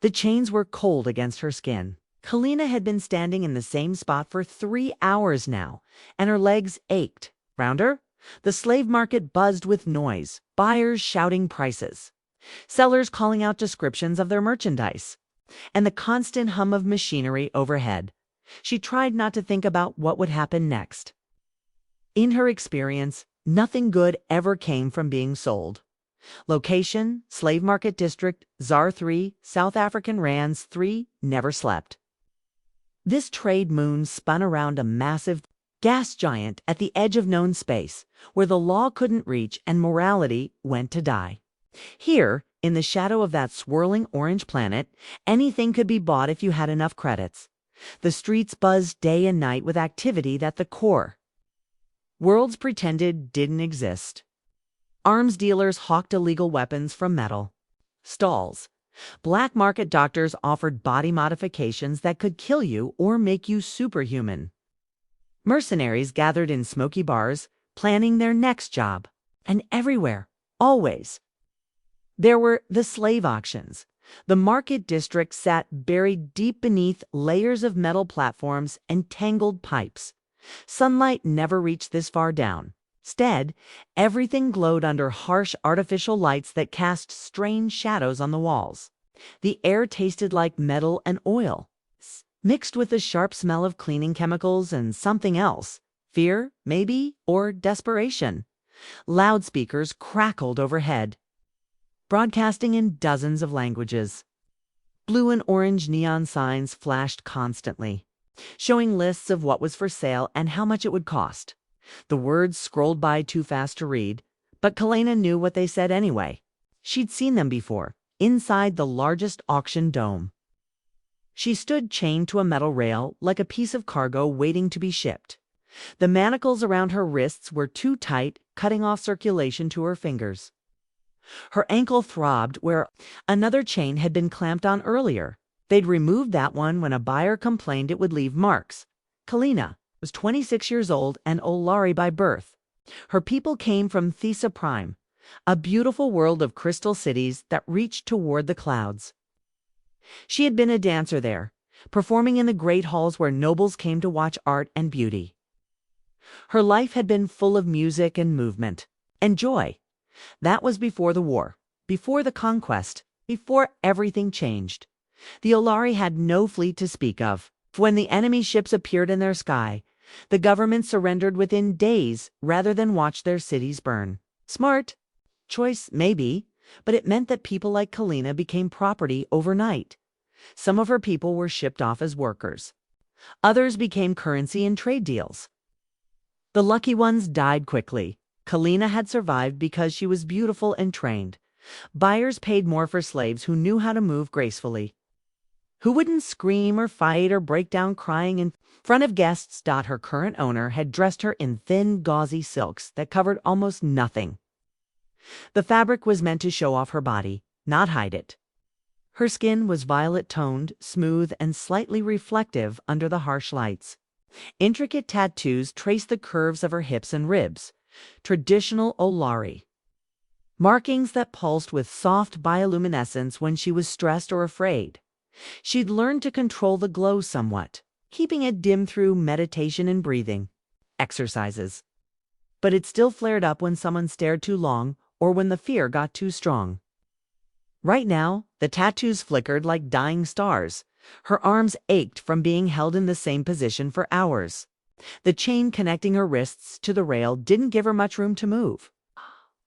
The chains were cold against her skin. Kalina had been standing in the same spot for 3 hours now, and her legs ached. Round her, the slave market buzzed with noise, buyers shouting prices, sellers calling out descriptions of their merchandise, and the constant hum of machinery overhead. She tried not to think about what would happen next. In her experience, nothing good ever came from being sold. Location, Slave Market District, ZAR 3, South African Rands 3, never slept. This trade moon spun around a massive gas giant at the edge of known space, where the law couldn't reach and morality went to die. Here, in the shadow of that swirling orange planet, anything could be bought if you had enough credits. The streets buzzed day and night with activity that the core worlds pretended didn't exist. Arms dealers hawked illegal weapons from metal stalls. Black market doctors offered body modifications that could kill you or make you superhuman. Mercenaries gathered in smoky bars, planning their next job. And everywhere, always, there were the slave auctions. The market district sat buried deep beneath layers of metal platforms and tangled pipes. Sunlight never reached this far down. Instead, everything glowed under harsh artificial lights that cast strange shadows on the walls. The air tasted like metal and oil, mixed with the sharp smell of cleaning chemicals and something else. Fear, maybe, or desperation. Loudspeakers crackled overhead, broadcasting in dozens of languages. Blue and orange neon signs flashed constantly, showing lists of what was for sale and how much it would cost. The words scrolled by too fast to read, but Kalina knew what they said anyway. She'd seen them before, inside the largest auction dome. She stood chained to a metal rail like a piece of cargo waiting to be shipped. The manacles around her wrists were too tight, cutting off circulation to her fingers. Her ankle throbbed where another chain had been clamped on earlier. They'd removed that one when a buyer complained it would leave marks. Kalina was 26 years old and Olari by birth. Her people came from Thesa Prime, a beautiful world of crystal cities that reached toward the clouds. She had been a dancer there, performing in the great halls where nobles came to watch art and beauty. Her life had been full of music and movement and joy. That was before the war, before the conquest, before everything changed. The Olari had no fleet to speak of. When the enemy ships appeared in their sky, the government surrendered within days rather than watch their cities burn. Smart choice, maybe, but it meant that people like Kalina became property overnight. Some of her people were shipped off as workers. Others became currency in trade deals. The lucky ones died quickly. Kalina had survived because she was beautiful and trained. Buyers paid more for slaves who knew how to move gracefully, who wouldn't scream or fight or break down crying in front of guests. Her current owner had dressed her in thin, gauzy silks that covered almost nothing. The fabric was meant to show off her body, not hide it. Her skin was violet-toned, smooth, and slightly reflective under the harsh lights. Intricate tattoos traced the curves of her hips and ribs, traditional Olari. Markings that pulsed with soft bioluminescence when she was stressed or afraid. She'd learned to control the glow somewhat, keeping it dim through meditation and breathing exercises. But it still flared up when someone stared too long or when the fear got too strong. Right now, the tattoos flickered like dying stars. Her arms ached from being held in the same position for hours. The chain connecting her wrists to the rail didn't give her much room to move.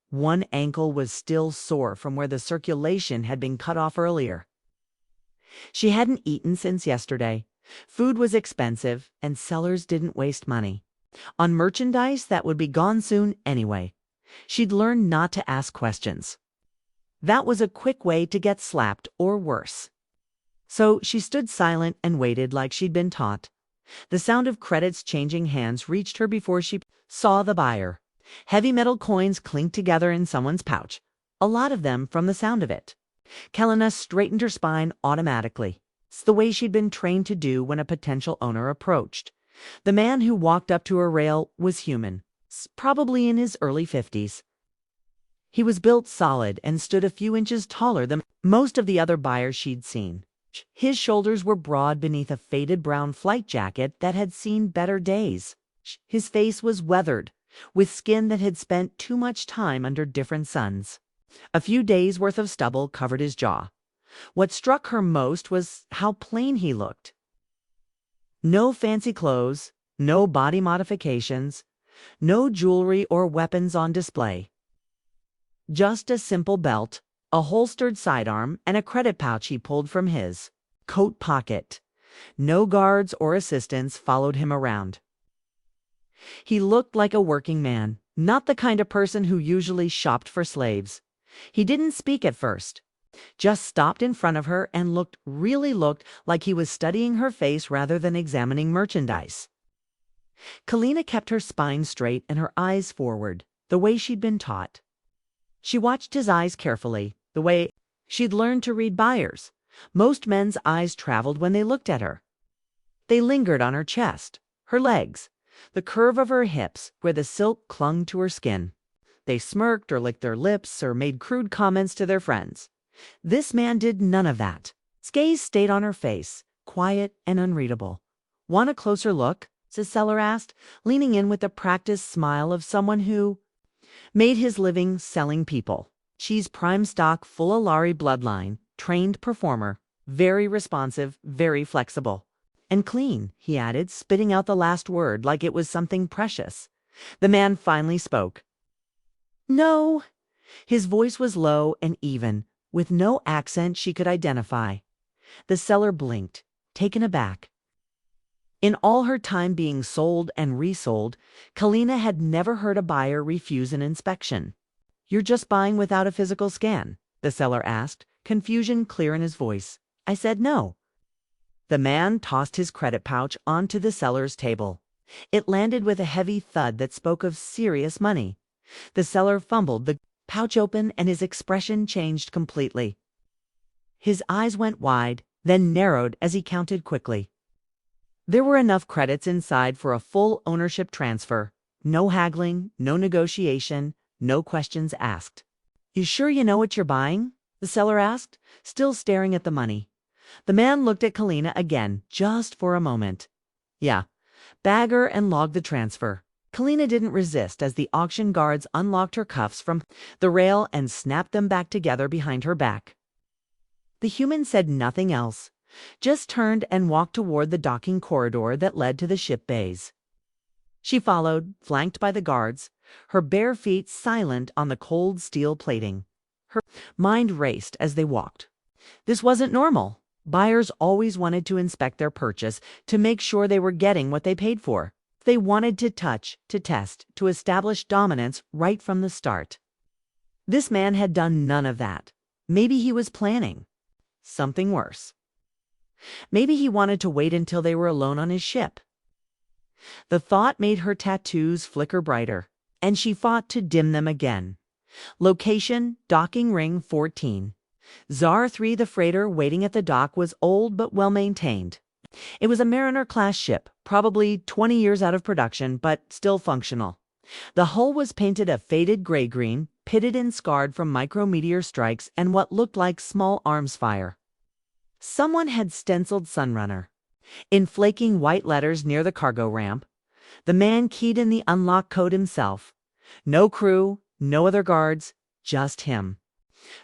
One ankle was still sore from where the circulation had been cut off earlier. She hadn't eaten since yesterday. Food was expensive, and sellers didn't waste money on merchandise that would be gone soon anyway. She'd learned not to ask questions. That was a quick way to get slapped or worse. So she stood silent and waited like she'd been taught. The sound of credits changing hands reached her before she saw the buyer. Heavy metal coins clinked together in someone's pouch, a lot of them from the sound of it. Kalina straightened her spine automatically. It's the way she'd been trained to do when a potential owner approached. The man who walked up to her rail was human, probably in his early 50s. He was built solid and stood a few inches taller than most of the other buyers she'd seen. His shoulders were broad beneath a faded brown flight jacket that had seen better days. His face was weathered, with skin that had spent too much time under different suns. A few days' worth of stubble covered his jaw. What struck her most was how plain he looked. No fancy clothes, no body modifications, no jewelry or weapons on display. Just a simple belt, a holstered sidearm, and a credit pouch he pulled from his coat pocket. No guards or assistants followed him around. He looked like a working man, not the kind of person who usually shopped for slaves. He didn't speak at first, just stopped in front of her and really looked like he was studying her face rather than examining merchandise. Kalina kept her spine straight and her eyes forward, the way she'd been taught. She watched his eyes carefully, the way she'd learned to read buyers. Most men's eyes traveled when they looked at her. They lingered on her chest, her legs, the curve of her hips where the silk clung to her skin. They smirked or licked their lips or made crude comments to their friends. This man did none of that. His gaze stayed on her face, quiet and unreadable. "Want a closer look?" the seller asked, leaning in with the practiced smile of someone who made his living selling people. She's prime stock, full Alari bloodline, trained performer, very responsive, very flexible. "And clean," he added, spitting out the last word like it was something precious. The man finally spoke. "No." His voice was low and even, with no accent she could identify. The seller blinked, taken aback. In all her time being sold and resold, Kalina had never heard a buyer refuse an inspection. "You're just buying without a physical scan?" the seller asked, confusion clear in his voice. "I said no." The man tossed his credit pouch onto the seller's table. It landed with a heavy thud that spoke of serious money. The seller fumbled the pouch open and his expression changed completely. His eyes went wide, then narrowed as he counted quickly. There were enough credits inside for a full ownership transfer. No haggling, no negotiation, no questions asked. "You sure you know what you're buying?" the seller asked, still staring at the money. The man looked at Kalina again, just for a moment. "Yeah." Bag her and log the transfer. Kalina didn't resist as the auction guards unlocked her cuffs from the rail and snapped them back together behind her back. The human said nothing else, just turned and walked toward the docking corridor that led to the ship bays. She followed, flanked by the guards, her bare feet silent on the cold steel plating. Her mind raced as they walked. This wasn't normal. Buyers always wanted to inspect their purchase to make sure they were getting what they paid for. They wanted to touch, to test, to establish dominance right from the start. This man had done none of that. Maybe he was planning something worse. Maybe he wanted to wait until they were alone on his ship. The thought made her tattoos flicker brighter, and she fought to dim them again. Location, docking ring 14. Tsar 3, the freighter waiting at the dock, was old but well-maintained. It was a Mariner-class ship, probably 20 years out of production, but still functional. The hull was painted a faded gray-green, pitted and scarred from micrometeor strikes and what looked like small arms fire. Someone had stenciled Sunrunner in flaking white letters near the cargo ramp. The man keyed in the unlock code himself. No crew, no other guards, just him.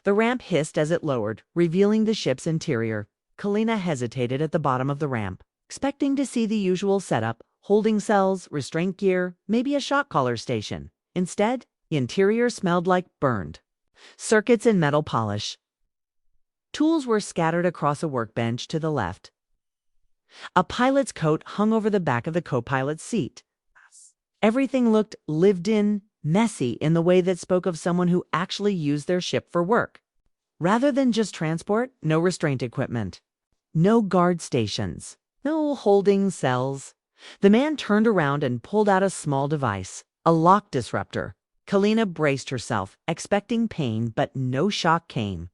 The ramp hissed as it lowered, revealing the ship's interior. Kalina hesitated at the bottom of the ramp, expecting to see the usual setup, holding cells, restraint gear, maybe a shot caller station. Instead, the interior smelled like burned circuits and metal polish. Tools were scattered across a workbench to the left. A pilot's coat hung over the back of the co-pilot's seat. Everything looked lived in, messy in the way that spoke of someone who actually used their ship for work. Rather than just transport, no restraint equipment. No guard stations. No holding cells. The man turned around and pulled out a small device, a lock disruptor. Kalina braced herself, expecting pain, but no shock came.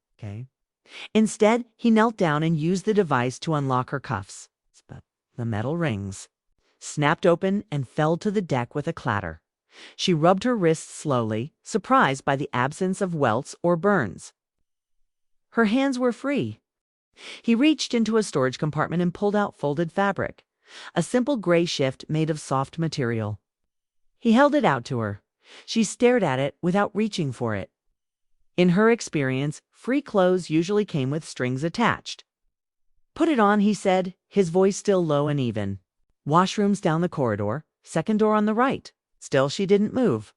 Instead, he knelt down and used the device to unlock her cuffs. But the metal rings snapped open and fell to the deck with a clatter. She rubbed her wrists slowly, surprised by the absence of welts or burns. Her hands were free. He reached into a storage compartment and pulled out folded fabric, a simple gray shift made of soft material. He held it out to her. She stared at it without reaching for it. In her experience, free clothes usually came with strings attached. "Put it on," he said, his voice still low and even. "Washrooms down the corridor, second door on the right." Still she didn't move.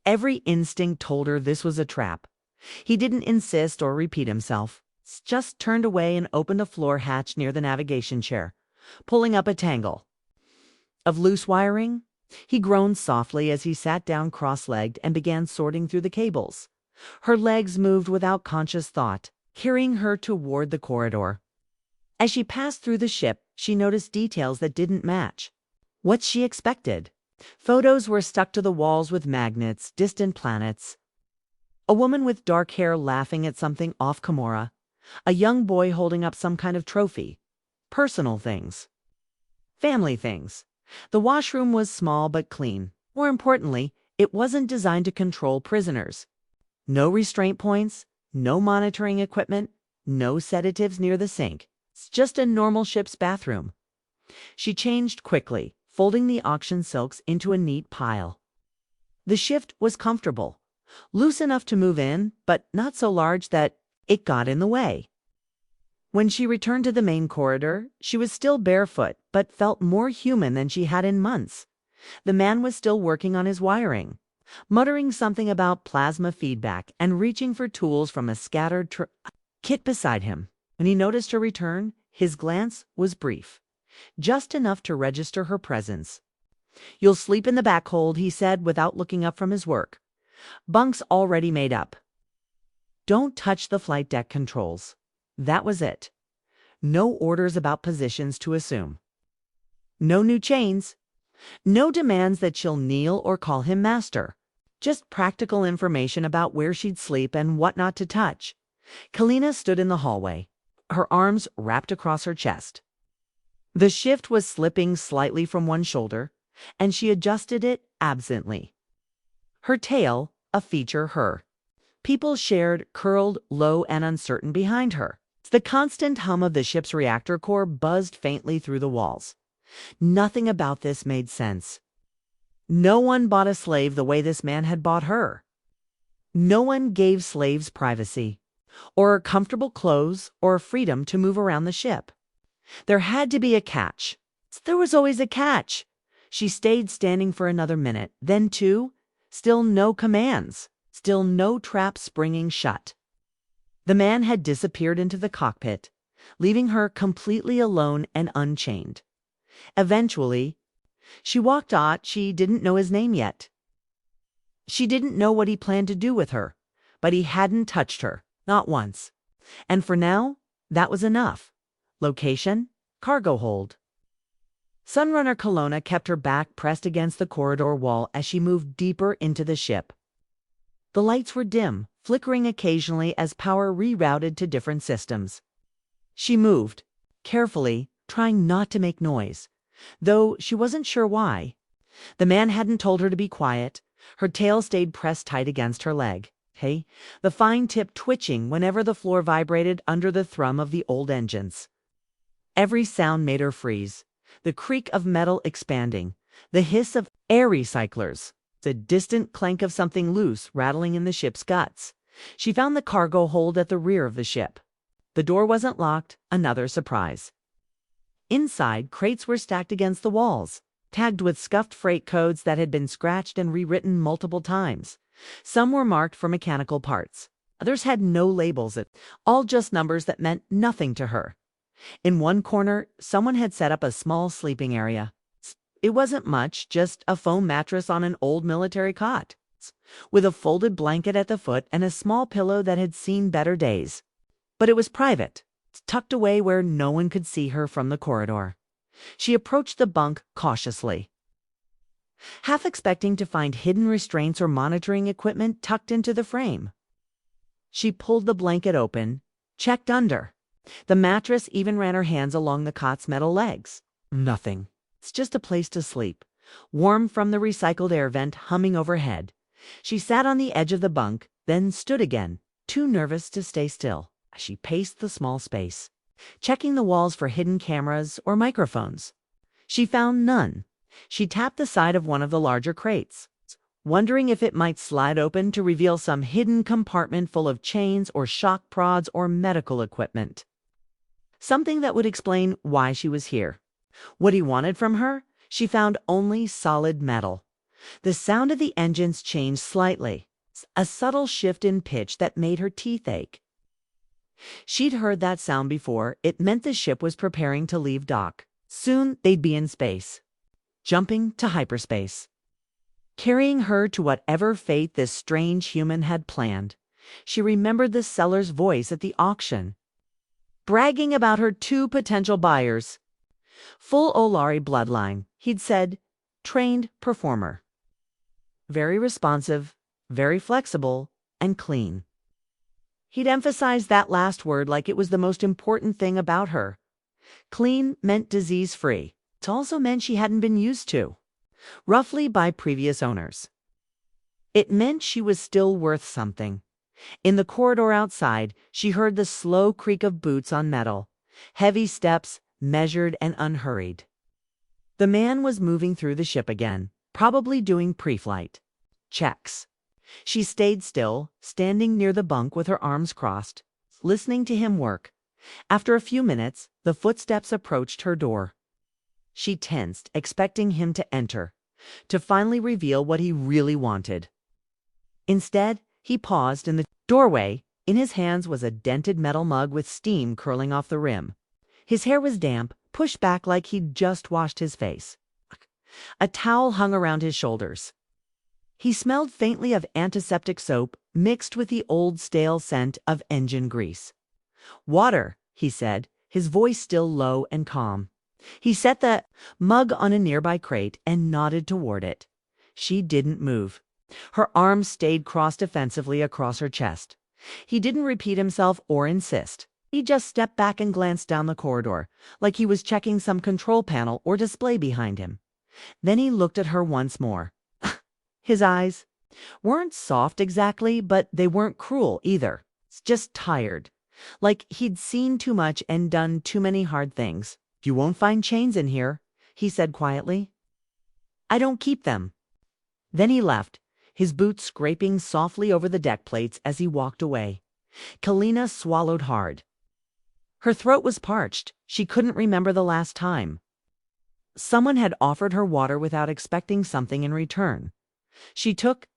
Every instinct told her this was a trap. He didn't insist or repeat himself. Just turned away and opened a floor hatch near the navigation chair, pulling up a tangle of loose wiring. He groaned softly as he sat down cross-legged and began sorting through the cables. Her legs moved without conscious thought, carrying her toward the corridor. As she passed through the ship, she noticed details that didn't match what she expected. Photos were stuck to the walls with magnets, distant planets. A woman with dark hair laughing at something off Kimura. A young boy holding up some kind of trophy. Personal things. Family things. The washroom was small but clean. More importantly, it wasn't designed to control prisoners. No restraint points, no monitoring equipment, no sedatives near the sink. It's just a normal ship's bathroom. She changed quickly, folding the auction silks into a neat pile. The shift was comfortable, loose enough to move in, but not so large that it got in the way. When she returned to the main corridor, she was still barefoot, but felt more human than she had in months. The man was still working on his wiring, muttering something about plasma feedback and reaching for tools from a scattered kit beside him. When he noticed her return, his glance was brief, just enough to register her presence. "You'll sleep in the back hold," he said without looking up from his work. "Bunk's already made up. Don't touch the flight deck controls." That was it. No orders about positions to assume. No new chains. No demands that she'll kneel or call him master. Just practical information about where she'd sleep and what not to touch. Kalina stood in the hallway, her arms wrapped across her chest. The shift was slipping slightly from one shoulder, and she adjusted it absently. Her tail, a feature her. People shared, curled, low and uncertain behind her. The constant hum of the ship's reactor core buzzed faintly through the walls. Nothing about this made sense. No one bought a slave the way this man had bought her. No one gave slaves privacy, or comfortable clothes, or freedom to move around the ship. There had to be a catch. There was always a catch. She stayed standing for another minute, then two. Still no commands. Still no trap springing shut. The man had disappeared into the cockpit, leaving her completely alone and unchained. Eventually, she walked out. She didn't know his name yet. She didn't know what he planned to do with her, but he hadn't touched her, not once. And for now, that was enough. Location, cargo hold. Sunrunner Kelowna kept her back pressed against the corridor wall as she moved deeper into the ship. The lights were dim, flickering occasionally as power rerouted to different systems. She moved, carefully, trying not to make noise, though she wasn't sure why. The man hadn't told her to be quiet. Her tail stayed pressed tight against her leg. The fine tip twitching whenever the floor vibrated under the thrum of the old engines. Every sound made her freeze. The creak of metal expanding, the hiss of air recyclers, the distant clank of something loose rattling in the ship's guts. She found the cargo hold at the rear of the ship. The door wasn't locked, another surprise. Inside, crates were stacked against the walls, tagged with scuffed freight codes that had been scratched and rewritten multiple times. Some were marked for mechanical parts. Others had no labels, all just numbers that meant nothing to her. In one corner, someone had set up a small sleeping area. It wasn't much, just a foam mattress on an old military cot, with a folded blanket at the foot and a small pillow that had seen better days. But it was private, tucked away where no one could see her from the corridor. She approached the bunk cautiously, half expecting to find hidden restraints or monitoring equipment tucked into the frame. She pulled the blanket open, checked under. The mattress even ran her hands along the cot's metal legs. Nothing. It's just a place to sleep. warm from the recycled air vent humming overhead. She sat on the edge of the bunk, then stood again, too nervous to stay still. She paced the small space, checking the walls for hidden cameras or microphones. She found none. She tapped the side of one of the larger crates, wondering if it might slide open to reveal some hidden compartment full of chains or shock prods or medical equipment. Something that would explain why she was here. What he wanted from her, she found only solid metal. The sound of the engines changed slightly, a subtle shift in pitch that made her teeth ache. She'd heard that sound before. It meant the ship was preparing to leave dock. Soon they'd be in space, jumping to hyperspace, carrying her to whatever fate this strange human had planned. She remembered the seller's voice at the auction, bragging about her 2 potential buyers. Full Olari bloodline, he'd said, trained performer. Very responsive, very flexible, and clean. He'd emphasized that last word like it was the most important thing about her. Clean meant disease-free. It also meant she hadn't been used to, roughly, by previous owners. It meant she was still worth something. In the corridor outside, she heard the slow creak of boots on metal, heavy steps, measured and unhurried. The man was moving through the ship again, probably doing pre-flight checks. She stayed still, standing near the bunk with her arms crossed, listening to him work. After a few minutes, the footsteps approached her door. She tensed, expecting him to enter, to finally reveal what he really wanted. Instead, he paused in the doorway. In his hands was a dented metal mug with steam curling off the rim. His hair was damp, pushed back like he'd just washed his face. A towel hung around his shoulders. He smelled faintly of antiseptic soap mixed with the old stale scent of engine grease. "Water," he said, his voice still low and calm. He set the mug on a nearby crate and nodded toward it. She didn't move. Her arms stayed crossed defensively across her chest. He didn't repeat himself or insist. He just stepped back and glanced down the corridor, like he was checking some control panel or display behind him. Then he looked at her once more. His eyes weren't soft exactly, but they weren't cruel either. Just tired, like he'd seen too much and done too many hard things. "You won't find chains in here," he said quietly. "I don't keep them." Then he left, his boots scraping softly over the deck plates as he walked away. Kalina swallowed hard. Her throat was parched. She couldn't remember the last time someone had offered her water without expecting something in return. She took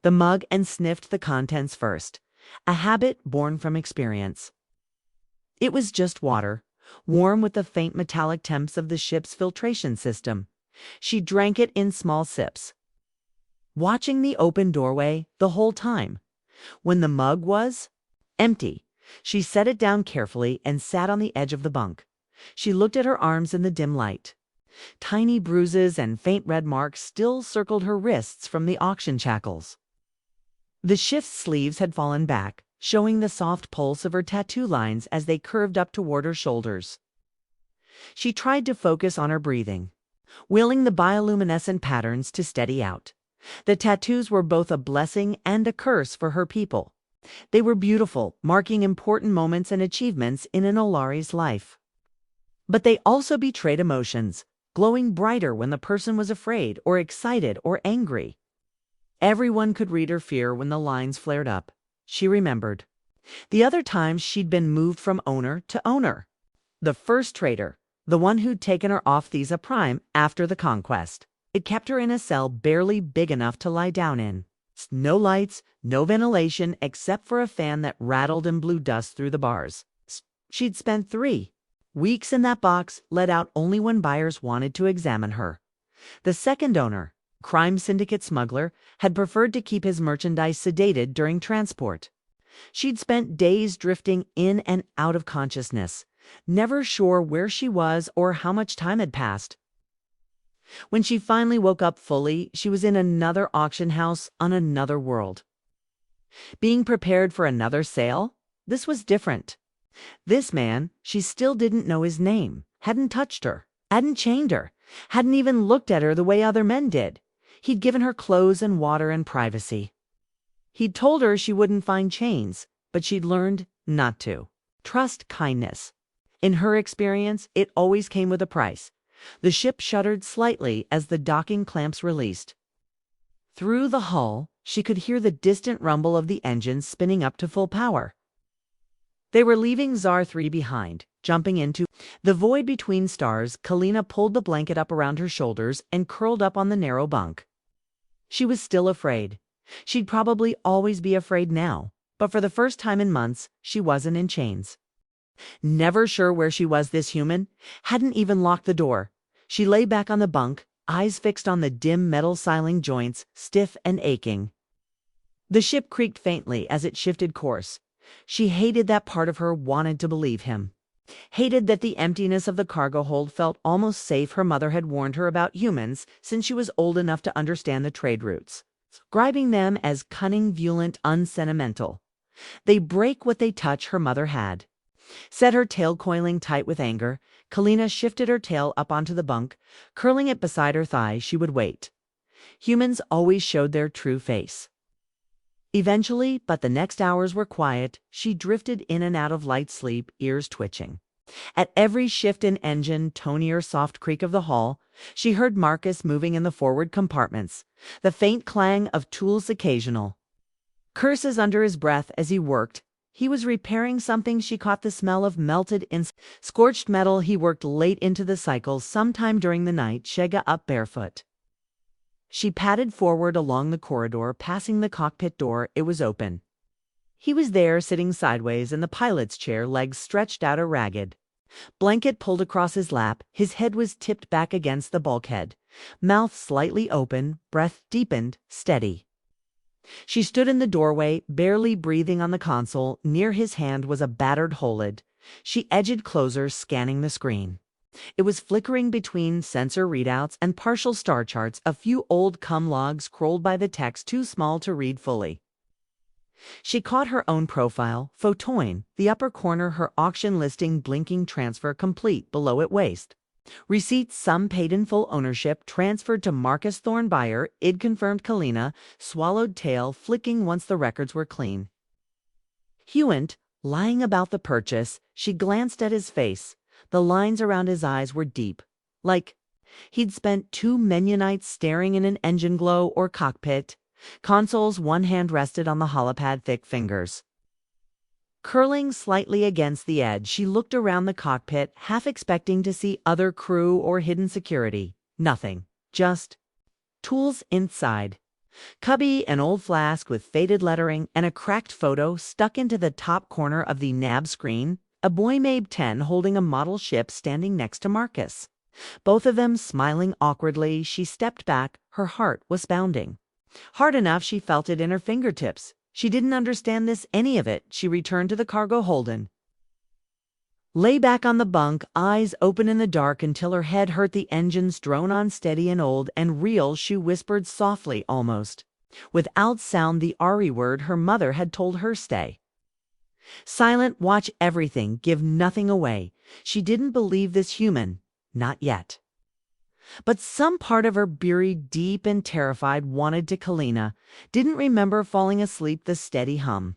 the mug and sniffed the contents first, a habit born from experience. It was just water, warm with the faint metallic temps of the ship's filtration system. She drank it in small sips, watching the open doorway the whole time. When the mug was empty, she set it down carefully and sat on the edge of the bunk. She looked at her arms in the dim light. Tiny bruises and faint red marks still circled her wrists from the auction shackles. The shift's sleeves had fallen back, showing the soft pulse of her tattoo lines as they curved up toward her shoulders. She tried to focus on her breathing, willing the bioluminescent patterns to steady out. The tattoos were both a blessing and a curse for her people. They were beautiful, marking important moments and achievements in an Olari's life. But they also betrayed emotions, glowing brighter when the person was afraid or excited or angry. Everyone could read her fear when the lines flared up. She remembered the other times she'd been moved from owner to owner. The first trader, the one who'd taken her off Thesa Prime after the conquest. It kept her in a cell barely big enough to lie down in. No lights, no ventilation except for a fan that rattled and blew dust through the bars. She'd spent 3 weeks in that box, let out only when buyers wanted to examine her. The second owner, crime syndicate smuggler, had preferred to keep his merchandise sedated during transport. She'd spent days drifting in and out of consciousness, never sure where she was or how much time had passed. When she finally woke up fully, she was in another auction house on another world. Being prepared for another sale? This was different. This man, she still didn't know his name, hadn't touched her, hadn't chained her, Hadn't even looked at her the way other men did. He'd given her clothes and water and privacy. He'd told her she wouldn't find chains, but she'd learned not to. Trust kindness. In her experience, it always came with a price. The ship shuddered slightly as the docking clamps released. Through the hull, she could hear the distant rumble of the engines spinning up to full power. They were leaving Zar 3 behind, jumping into the void between stars. Kalina pulled the blanket up around her shoulders and curled up on the narrow bunk. She was still afraid. She'd probably always be afraid now, but for the first time in months, she wasn't in chains. Never sure where she was, this human hadn't even locked the door. She lay back on the bunk, eyes fixed on the dim metal siling joints, stiff and aching. The ship creaked faintly as it shifted course. She hated that part of her wanted to believe him. Hated that the emptiness of the cargo hold felt almost safe. Her mother had warned her about humans since she was old enough to understand the trade routes, describing them as cunning, violent, unsentimental. They break what they touch. Her mother had set her tail coiling tight with anger. Kalina shifted her tail up onto the bunk, curling it beside her thigh. She would wait. Humans always showed their true face. Eventually, but the next hours were quiet. She drifted in and out of light sleep, ears twitching. At every shift in engine, tone or soft creak of the hull, she heard Marcus moving in the forward compartments, the faint clang of tools occasional. Curses under his breath as he worked. He was repairing something. She caught the smell of melted scorched metal. He worked late into the cycle. Sometime during the night, Shega up barefoot. She padded forward along the corridor, passing the cockpit door. It was open. He was there, sitting sideways in the pilot's chair, legs stretched out, a ragged blanket pulled across his lap. His head was tipped back against the bulkhead, mouth slightly open, breath deepened, steady. She stood in the doorway, barely breathing. On the console near his hand was a battered HOLID. She edged closer, scanning the screen. It was flickering between sensor readouts and partial star charts, a few old cum logs scrolled by the text too small to read fully. She caught her own profile, photoing, the upper corner, her auction listing blinking, transfer complete, below it waste. Receipts, some paid in full, ownership transferred to Marcus Thorn, buyer, id confirmed. Kalina swallowed, tail flicking once the records were clean. Hewant, lying about the purchase. She glanced at his face. The lines around his eyes were deep, like he'd spent 2 many nights staring in an engine glow or cockpit. Consoles, one hand rested on the holopad, thick fingers curling slightly against the edge. She looked around the cockpit, half expecting to see other crew or hidden security. Nothing. Just tools inside. Cubby, an old flask with faded lettering, and a cracked photo stuck into the top corner of the nav screen. A boy, maybe 10, holding a model ship, standing next to Marcus. Both of them smiling awkwardly. She stepped back. Her heart was pounding. Hard enough she felt it in her fingertips. She didn't understand any of it. She returned to the cargo hold. Lay back on the bunk, eyes open in the dark until her head hurt. The engines drone on, steady and old and real. She whispered softly, almost without sound, the RE word her mother had told her. Stay silent, watch everything, give nothing away. She didn't believe this human, not yet. But some part of her, buried deep and terrified, wanted to. Kalina didn't remember falling asleep. The steady hum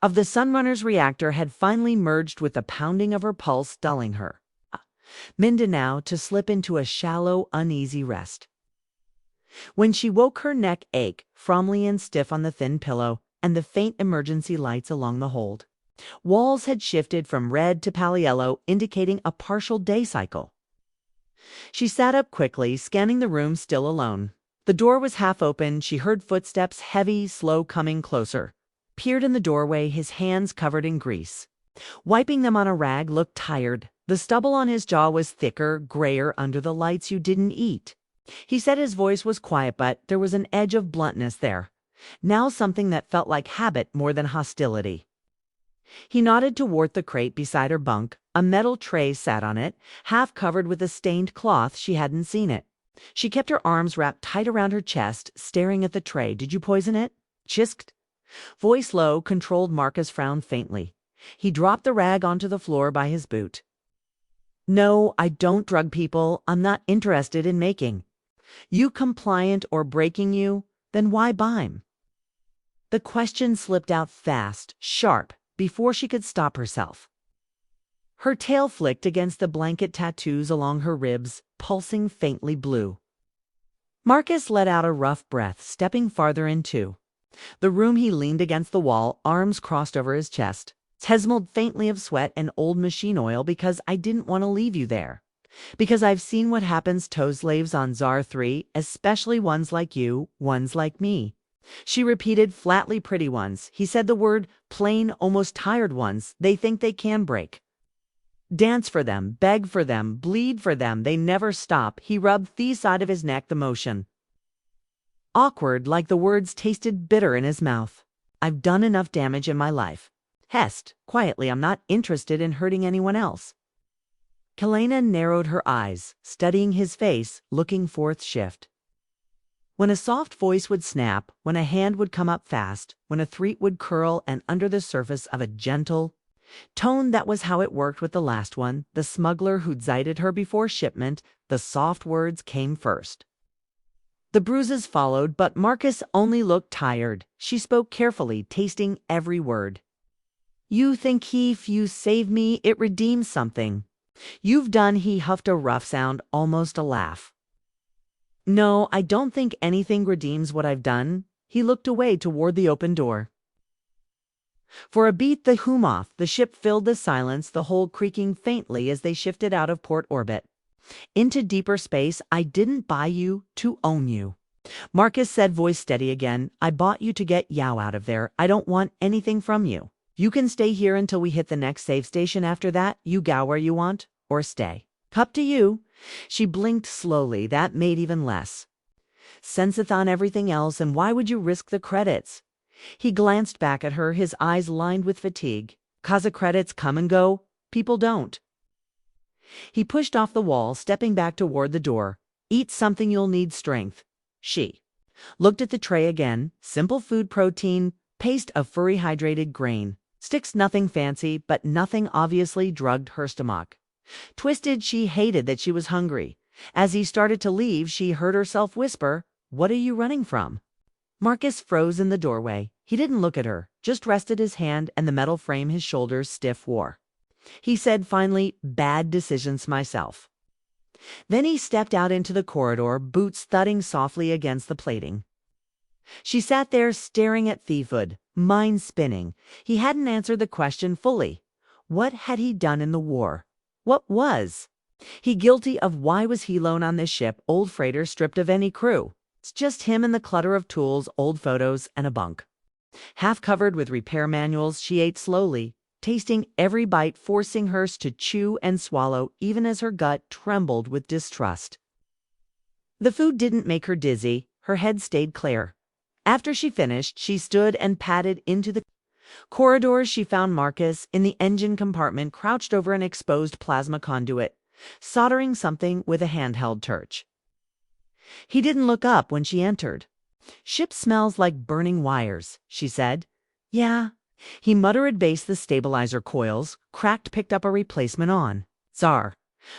of the Sunrunner's reactor had finally merged with the pounding of her pulse, dulling her. Mindanao to slip into a shallow, uneasy rest. When she woke, her neck ached, fromly and stiff on the thin pillow, and the faint emergency lights along the hold. Walls had shifted from red to pale yellow, indicating a partial day cycle. She sat up quickly, scanning the room, still alone. The door was half open. She heard footsteps, heavy, slow, coming closer. Peered in the doorway, his hands covered in grease. Wiping them on a rag, looked tired. The stubble on his jaw was thicker, grayer under the lights. You didn't eat. He said. His voice was quiet, but there was an edge of bluntness there. Now something that felt like habit more than hostility. He nodded toward the crate beside her bunk. A metal tray sat on it, half covered with a stained cloth. She hadn't seen it. She kept her arms wrapped tight around her chest, staring at the tray. Did you poison it? Chisked. Voice low, controlled. Marcus frowned faintly. He dropped the rag onto the floor by his boot. No, I don't drug people. I'm not interested in making you compliant or breaking you. Then why buy 'em? The question slipped out fast, sharp, before she could stop herself. Her tail flicked against the blanket tattoos along her ribs, pulsing faintly blue. Marcus let out a rough breath, stepping farther into the room. He leaned against the wall, arms crossed over his chest. Smelled faintly of sweat and old machine oil because I didn't want to leave you there. Because I've seen what happens to slaves on Zar 3, especially ones like you, ones like me. She repeated flatly, pretty ones. He said the word, plain, almost tired ones. They think they can break. Dance for them, beg for them, bleed for them. They never stop. He rubbed the side of his neck, the motion awkward, like the words tasted bitter in his mouth. I've done enough damage in my life. Hest, quietly, I'm not interested in hurting anyone else. Kalena narrowed her eyes, studying his face, looking forth shift. When a soft voice would snap, when a hand would come up fast, when a threat would curl, and under the surface of a gentle tone, that was how it worked with the last one, the smuggler who'd zited her before shipment. The soft words came first. The bruises followed, but Marcus only looked tired. She spoke carefully, tasting every word. You think if you save me, it redeems something. You've done, he huffed a rough sound, almost a laugh. No, I don't think anything redeems what I've done. He looked away toward the open door. For a beat, the hum off, the ship filled the silence, the hull creaking faintly as they shifted out of port orbit. Into deeper space. I didn't buy you to own you, Marcus said, voice steady again. I bought you to get Yao out of there. I don't want anything from you. You can stay here until we hit the next safe station. After that, you go where you want, or stay. Up to you. She blinked slowly. That made even less senseth on everything else, and why would you risk the credits? He glanced back at her, his eyes lined with fatigue. 'Cause the credits come and go. People don't. He pushed off the wall, stepping back toward the door. Eat something, you'll need strength. She looked at the tray again. Simple food, protein, paste of furry hydrated grain. Sticks, nothing fancy, but nothing obviously drugged her stomach. Twisted, she hated that she was hungry. As he started to leave, she heard herself whisper, "What are you running from?" Marcus froze in the doorway. He didn't look at her, just rested his hand and the metal frame his shoulders stiff wore. He said finally, "Bad decisions myself." Then he stepped out into the corridor, boots thudding softly against the plating. She sat there staring at Thievewood, mind spinning. He hadn't answered the question fully. What had he done in the war? What was he guilty of? Why was he alone on this ship, old freighter, stripped of any crew? It's just him and the clutter of tools, old photos, and a bunk. Half covered with repair manuals, she ate slowly, tasting every bite, forcing hers to chew and swallow, even as her gut trembled with distrust. The food didn't make her dizzy. Her head stayed clear. After she finished, she stood and padded into the corridors. She found Marcus in the engine compartment, crouched over an exposed plasma conduit, soldering something with a handheld torch. He didn't look up when she entered. "Ship smells like burning wires," she said. "Yeah." He muttered, based the stabilizer coils, cracked, picked up a replacement on Tsar.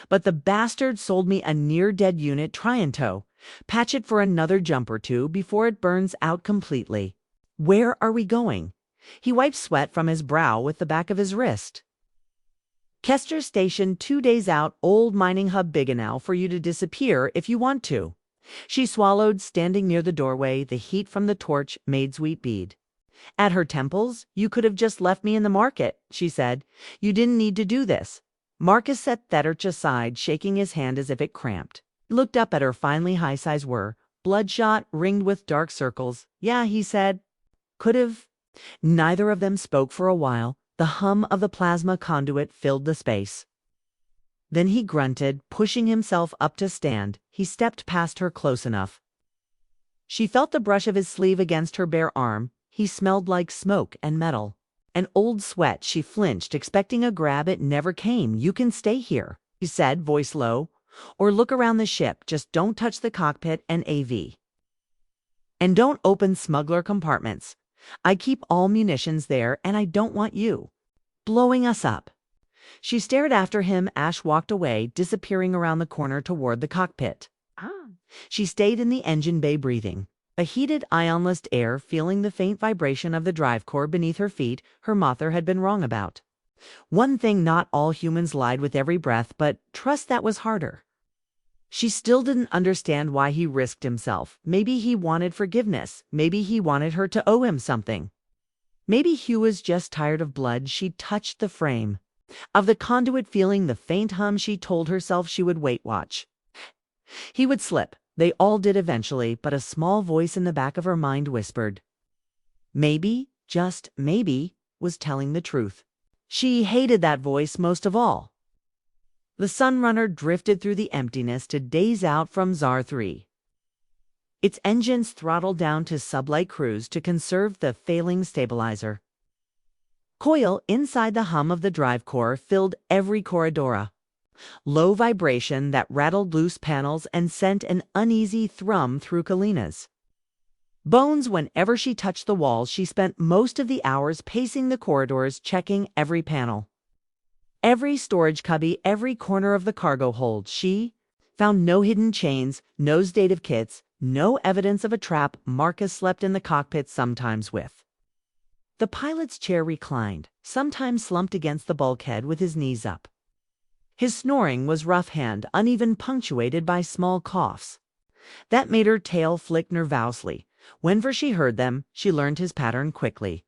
"But the bastard sold me a near-dead unit. Try and tow. Patch it for another jump or two before it burns out completely." "Where are we going?" He wiped sweat from his brow with the back of his wrist. "Kester Station, 2 days out. Old mining hub, big enough for you to disappear if you want to." She swallowed, standing near the doorway. The heat from the torch made sweet bead at her temples. "You could have just left me in the market," she said. "You didn't need to do this." Marcus set the torch aside, shaking his hand as if it cramped. He looked up at her, finally. HFYWar, bloodshot, ringed with dark circles. "Yeah," he said. "Could have." Neither of them spoke for a while. The hum of the plasma conduit filled the space. Then he grunted, pushing himself up to stand. He stepped past her close enough. She felt the brush of his sleeve against her bare arm. He smelled like smoke and metal and old sweat. She flinched, expecting a grab. It never came. "You can stay here," he said, voice low, "or look around the ship. Just don't touch the cockpit and AV. And don't open smuggler compartments. I keep all munitions there, and I don't want you blowing us up." She stared after him. Ash walked away, disappearing around the corner toward the cockpit. She stayed in the engine bay breathing a heated, ionless air, feeling the faint vibration of the drive core beneath her feet. Her mother had been wrong about one thing: not all humans lied with every breath, but trust that was harder. She still didn't understand why he risked himself. Maybe he wanted forgiveness. Maybe he wanted her to owe him something. Maybe Hugh was just tired of blood. She touched the frame of the conduit, feeling the faint hum. She told herself she would watch. He would slip. They all did eventually, but a small voice in the back of her mind whispered, maybe, just maybe, was telling the truth. She hated that voice most of all. The Sunrunner drifted through the emptiness to daze out from Zar 3. Its engines throttled down to sublight cruise to conserve the failing stabilizer. Coil inside the hum of the drive core filled every corridor. Low vibration that rattled loose panels and sent an uneasy thrum through Kalina's bones whenever she touched the walls. She spent most of the hours pacing the corridors, checking every panel, every storage cubby, every corner of the cargo hold. She found no hidden chains, no sedative kits, no evidence of a trap. Marcus slept in the cockpit, sometimes with the pilot's chair reclined, sometimes slumped against the bulkhead with his knees up. His snoring was rough-hand, uneven, punctuated by small coughs that made her tail flick nervously. Whenever she heard them, she learned his pattern quickly.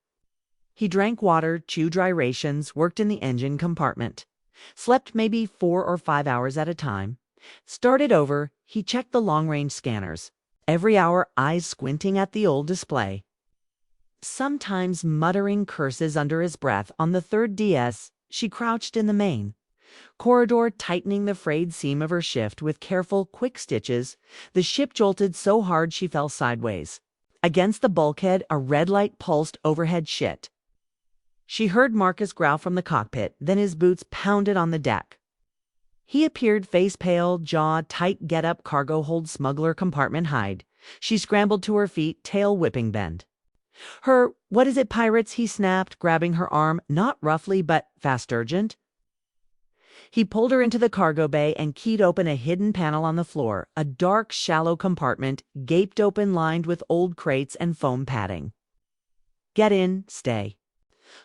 He drank water, chewed dry rations, worked in the engine compartment, slept maybe 4 or 5 hours at a time, started over. He checked the long-range scanners every hour, eyes squinting at the old display, sometimes muttering curses under his breath. On the third DS, she crouched in the main corridor, tightening the frayed seam of her shift with careful, quick stitches. The ship jolted so hard she fell sideways against the bulkhead. A red light pulsed overhead. Shit. She heard Marcus growl from the cockpit, then his boots pounded on the deck. He appeared, face pale, jaw tight. Get up, cargo hold, smuggler compartment, hide. She scrambled to her feet, tail whipping. Bend her. What is it, pirates? He snapped, grabbing her arm, not roughly but fast, urgent. He pulled her into the cargo bay and keyed open a hidden panel on the floor. A dark, shallow compartment, gaped open, lined with old crates and foam padding. Get in, stay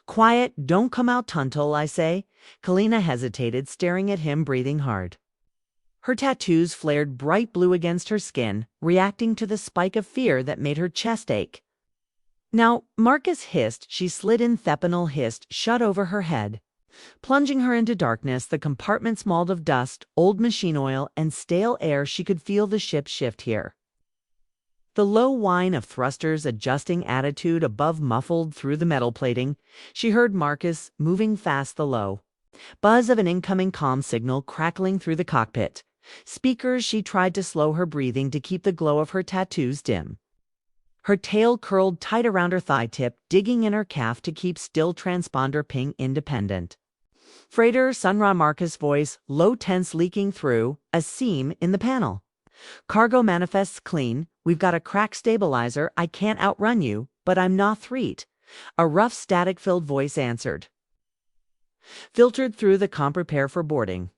quiet, don't come out until I say. Kalina hesitated, staring at him, breathing hard. Her tattoos flared bright blue against her skin, reacting to the spike of fear that made her chest ache. Now, Marcus hissed. She slid in. Thepinal hissed, shut over her head, plunging her into darkness. The compartment smelled of dust, old machine oil, and stale air. She could feel the ship shift here. The low whine of thrusters adjusting attitude above muffled through the metal plating. She heard Marcus moving fast, the low buzz of an incoming comm signal crackling through the cockpit speakers. She tried to slow her breathing to keep the glow of her tattoos dim. Her tail curled tight around her thigh tip, digging in her calf to keep still. Transponder ping independent. Freighter, Sunra. Marcus' voice, low, tense, leaking through a seam in the panel. Cargo manifests clean. We've got a cracked stabilizer. I can't outrun you, but I'm not threat. A rough, static-filled voice answered, filtered through the comm. Prepare for boarding.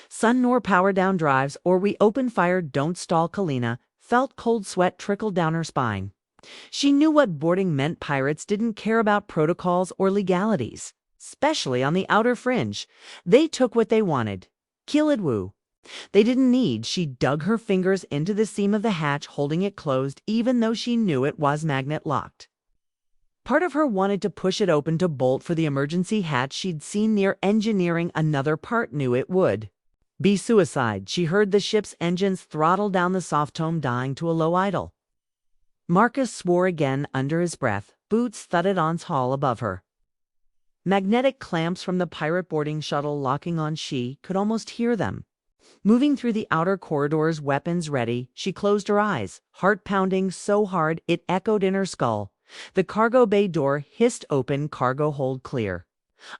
Sun nor power down drives, or we open fire. Don't stall. Kalina felt cold sweat trickle down her spine. She knew what boarding meant. Pirates didn't care about protocols or legalities, especially on the outer fringe. They took what they wanted. Kilidwoo. They didn't need. She dug her fingers into the seam of the hatch, holding it closed, even though she knew it was magnet locked. Part of her wanted to push it open to bolt for the emergency hatch she'd seen near engineering. Another part knew it would be suicide. She heard the ship's engines throttle down, the soft tone dying to a low idle. Marcus swore again under his breath. Boots thudded on hull above her. Magnetic clamps from the pirate boarding shuttle locking on. She could almost hear them moving through the outer corridors, weapons ready. She closed her eyes, heart pounding so hard it echoed in her skull. The cargo bay door hissed open, cargo hold clear.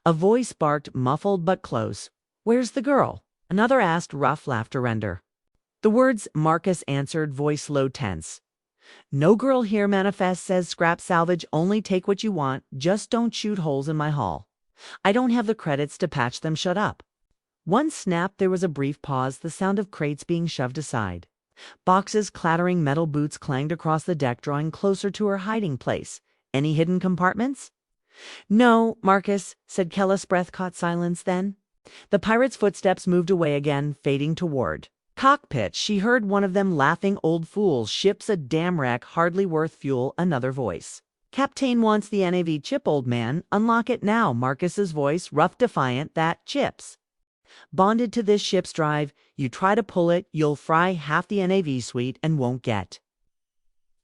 A voice barked, muffled but close. Where's the girl? Another asked, rough laughter render. The words Marcus answered, voice low, tense. No girl here. Manifest says scrap salvage, only take what you want, just don't shoot holes in my hull. I don't have the credits to patch them shut up. One snap, there was a brief pause, the sound of crates being shoved aside. Boxes clattering, metal boots clanged across the deck, drawing closer to her hiding place. Any hidden compartments? No, Marcus, said Kella's breath caught silence then. The pirate's footsteps moved away again, fading toward cockpit. She heard one of them laughing, old fools, ship's a damn wreck, hardly worth fuel. Another voice. Captain wants the NAV chip, old man. Unlock it now. Marcus's voice, rough, defiant. That chips. Bonded to this ship's drive. You try to pull it, you'll fry half the NAV suite and won't get.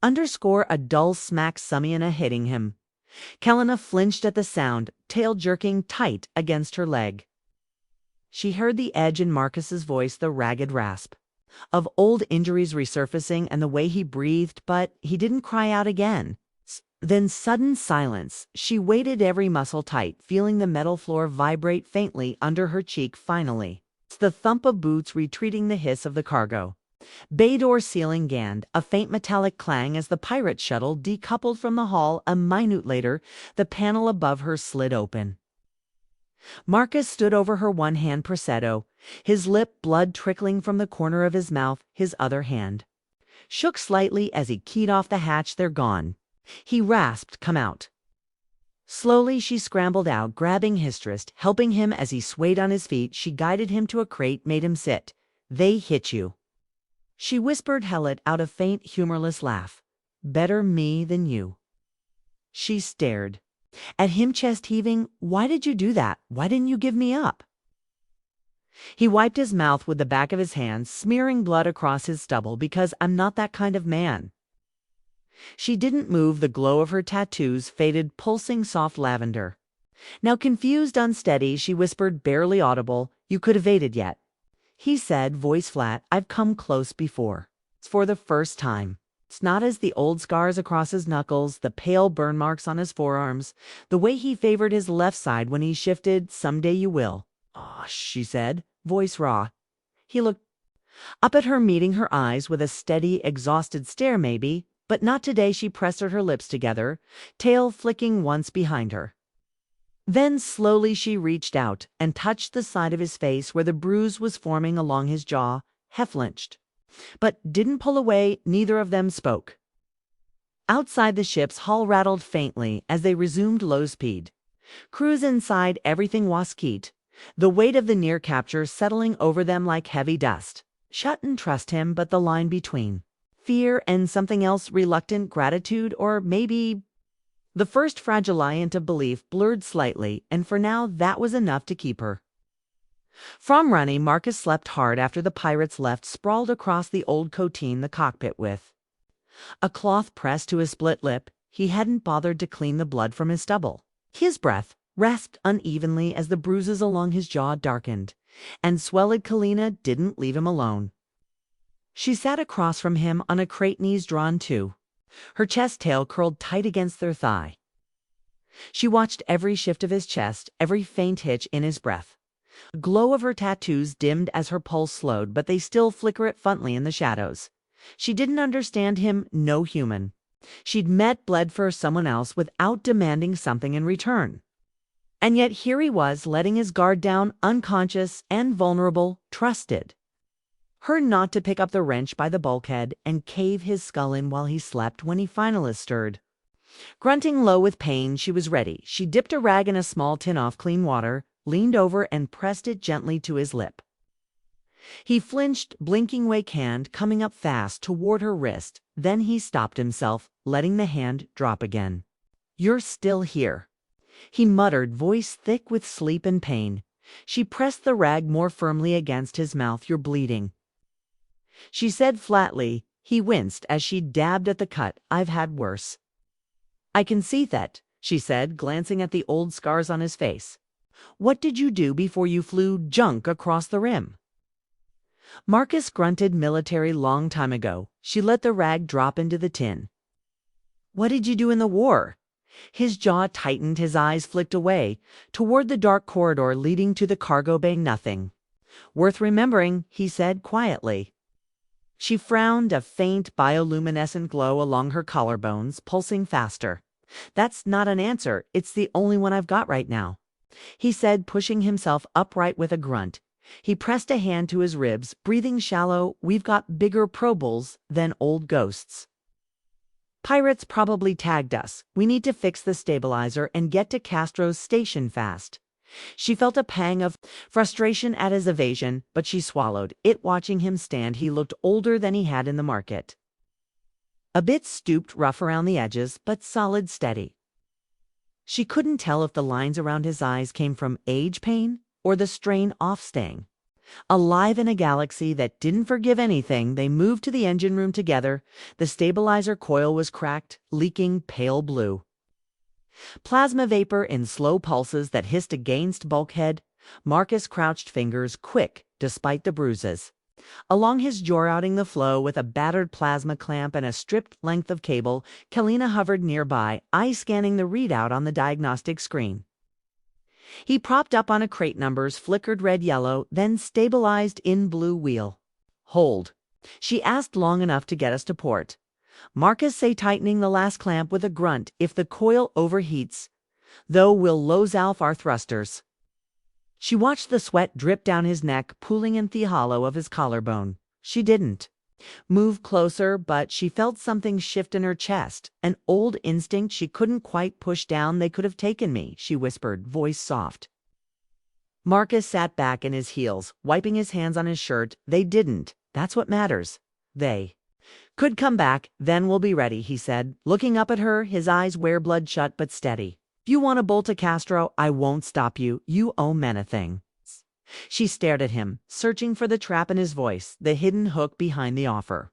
Underscore a dull smack, Summiana hitting him. Kelena flinched at the sound, tail jerking tight against her leg. She heard the edge in Marcus's voice, the ragged rasp of old injuries resurfacing and the way he breathed, but he didn't cry out again. Then sudden silence. She waited, every muscle tight, feeling the metal floor vibrate faintly under her cheek. Finally, the thump of boots retreating, the hiss of the cargo bay door ceiling ganned, a faint metallic clang as the pirate shuttle decoupled from the hull. A minute later, the panel above her slid open. Marcus stood over her, one hand prosecco, his lip, blood trickling from the corner of his mouth. His other hand shook slightly as he keyed off the hatch. They're gone. He rasped, come out. Slowly she scrambled out, grabbing his wrist, helping him as he swayed on his feet. She guided him to a crate, made him sit. They hit you, she whispered, Hellet out a faint, humorless laugh. Better me than you. She stared at him, chest heaving. Why did you do that? Why didn't you give me up? He wiped his mouth with the back of his hand, smearing blood across his stubble. Because I'm not that kind of man. She didn't move. The glow of her tattoos faded, pulsing soft lavender. Now confused, unsteady, she whispered, barely audible, you could have waited yet. He said, voice flat, I've come close before. It's for the first time. It's not as the old scars across his knuckles, the pale burn marks on his forearms, the way he favored his left side when he shifted. Someday you will. Ah, she said, voice raw. He looked up at her, meeting her eyes with a steady, exhausted stare. Maybe, but not today. She pressed her lips together, tail flicking once behind her. Then slowly she reached out and touched the side of his face where the bruise was forming along his jaw, flinched, but didn't pull away. Neither of them spoke. Outside, the ship's hull rattled faintly as they resumed low speed. Crews inside, everything was keyed, the weight of the near capture settling over them like heavy dust. Shut and trust him, but the line between fear and something else, reluctant gratitude, or maybe the first fragilient of belief, blurred slightly, and for now that was enough to keep her from running. Marcus slept hard after the pirates left, sprawled across the old coteen, the cockpit with a cloth pressed to his split lip. He hadn't bothered to clean the blood from his stubble. His breath rasped unevenly as the bruises along his jaw darkened and swelled. Kalina didn't leave him alone. She sat across from him on a crate, knees drawn too, her chest tail curled tight against their thigh. She watched every shift of his chest, every faint hitch in his breath. The glow of her tattoos dimmed as her pulse slowed, but they still flickered faintly in the shadows. She didn't understand him, no human. She'd bled for someone else without demanding something in return. And yet here he was, letting his guard down, unconscious and vulnerable, trusted her not to pick up the wrench by the bulkhead and cave his skull in while he slept. When he finally stirred, grunting low with pain, she was ready. She dipped a rag in a small tin of clean water, leaned over and pressed it gently to his lip. He flinched, blinking, wake hand coming up fast toward her wrist. Then he stopped himself, letting the hand drop again. You're still here, he muttered, voice thick with sleep and pain. She pressed the rag more firmly against his mouth. You're bleeding, she said flatly. He winced as she dabbed at the cut. I've had worse. I can see that, she said, glancing at the old scars on his face. What did you do before you flew junk across the rim? Marcus grunted, military, long time ago. She let the rag drop into the tin. What did you do in the war? His jaw tightened, his eyes flicked away, toward the dark corridor leading to the cargo bay. Nothing worth remembering, he said quietly. She frowned, a faint bioluminescent glow along her collarbones, pulsing faster. That's not an answer. It's the only one I've got right now. he said, pushing himself upright with a grunt. He pressed a hand to his ribs, breathing shallow. We've got bigger probables than old ghosts. Pirates probably tagged us. We need to fix the stabilizer and get to Castro's station fast. She felt a pang of frustration at his evasion, but she swallowed it. Watching him stand, he looked older than he had in the market. A bit stooped, rough around the edges, but solid, steady. She couldn't tell if the lines around his eyes came from age pain or the strain off staying. Alive in a galaxy that didn't forgive anything, they moved to the engine room together. The stabilizer coil was cracked, leaking pale blue. Plasma vapor in slow pulses that hissed against bulkhead. Marcus crouched, fingers quick despite the bruises. Along his jaw, routing the flow with a battered plasma clamp and a stripped length of cable, Kalina hovered nearby, eyes scanning the readout on the diagnostic screen. He propped up on a crate, numbers flickered red-yellow, then stabilized in blue wheel. Hold. She asked, long enough to get us to port. Marcus say, tightening the last clamp with a grunt. If the coil overheats, though, we'll lose off our thrusters. She watched the sweat drip down his neck, pooling in the hollow of his collarbone. She didn't move closer, but she felt something shift in her chest, an old instinct she couldn't quite push down. They could have taken me, she whispered, voice soft. Marcus sat back in his heels, wiping his hands on his shirt. They didn't. That's what matters. They could come back, then we'll be ready, he said, looking up at her, his eyes were bloodshot but steady. If you want to bolt to Castro, I won't stop you. You owe men a thing. She stared at him, searching for the trap in his voice, the hidden hook behind the offer.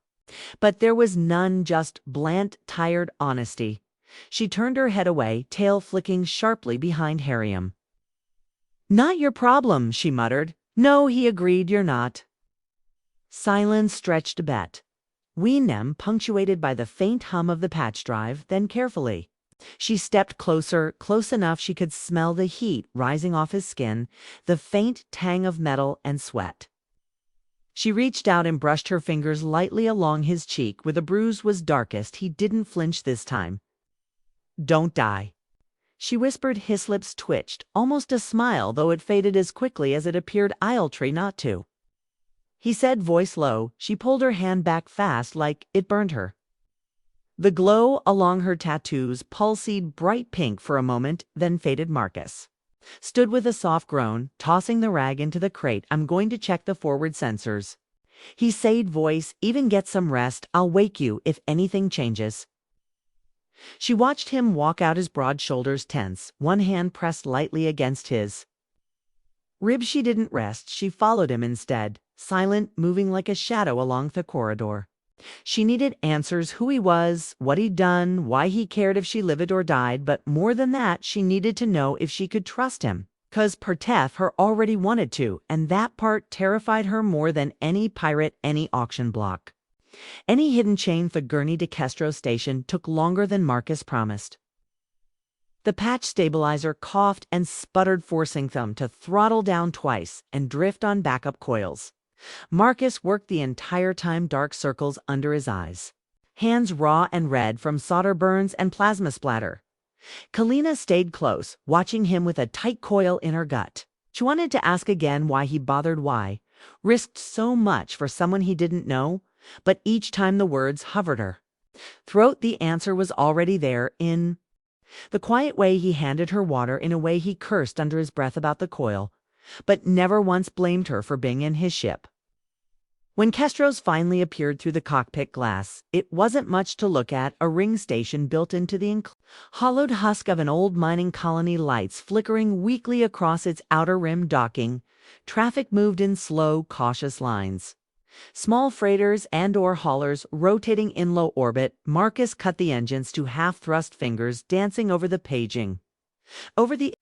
But there was none, just bland, tired honesty. She turned her head away, tail flicking sharply behind Harium. Not your problem, she muttered. No, he agreed, you're not. Silence stretched a bet. Weenem, punctuated by the faint hum of the patch drive, then carefully. She stepped closer, close enough she could smell the heat rising off his skin, the faint tang of metal and sweat. She reached out and brushed her fingers lightly along his cheek where the bruise was darkest. He didn't flinch this time. Don't die, she whispered. His lips twitched, almost a smile, though it faded as quickly as it appeared idolatry not to. He said, voice low. She pulled her hand back fast, like it burned her. The glow along her tattoos pulsed bright pink for a moment, then faded. Marcus stood with a soft groan, tossing the rag into the crate. I'm going to check the forward sensors, he said, voice even. Get some rest. I'll wake you if anything changes. She watched him walk out, his broad shoulders tense, one hand pressed lightly against his ribs. She didn't rest. She followed him instead, silent, moving like a shadow along the corridor. She needed answers, who he was, what he'd done, why he cared if she lived or died, but more than that, she needed to know if she could trust him. 'Cause Pertef her already wanted to, and that part terrified her more than any pirate, any auction block. Any hidden chain. The journey to Castro Station took longer than Marcus promised. The patch stabilizer coughed and sputtered, forcing them to throttle down twice and drift on backup coils. Marcus worked the entire time, dark circles under his eyes, hands raw and red from solder burns and plasma splatter. Kalina stayed close, watching him with a tight coil in her gut. She wanted to ask again why he bothered, why risked so much for someone he didn't know, but each time the words hovered her throat. The answer was already there, in the quiet way he handed her water, in a way he cursed under his breath about the coil, but never once blamed her for being in his ship. When Kestros finally appeared through the cockpit glass, it wasn't much to look at, a ring station built into the hollowed husk of an old mining colony, lights flickering weakly across its outer rim. Docking traffic moved in slow, cautious lines. Small freighters and/or haulers rotating in low orbit. Marcus cut the engines to half-thrust, fingers dancing over the paging. Over the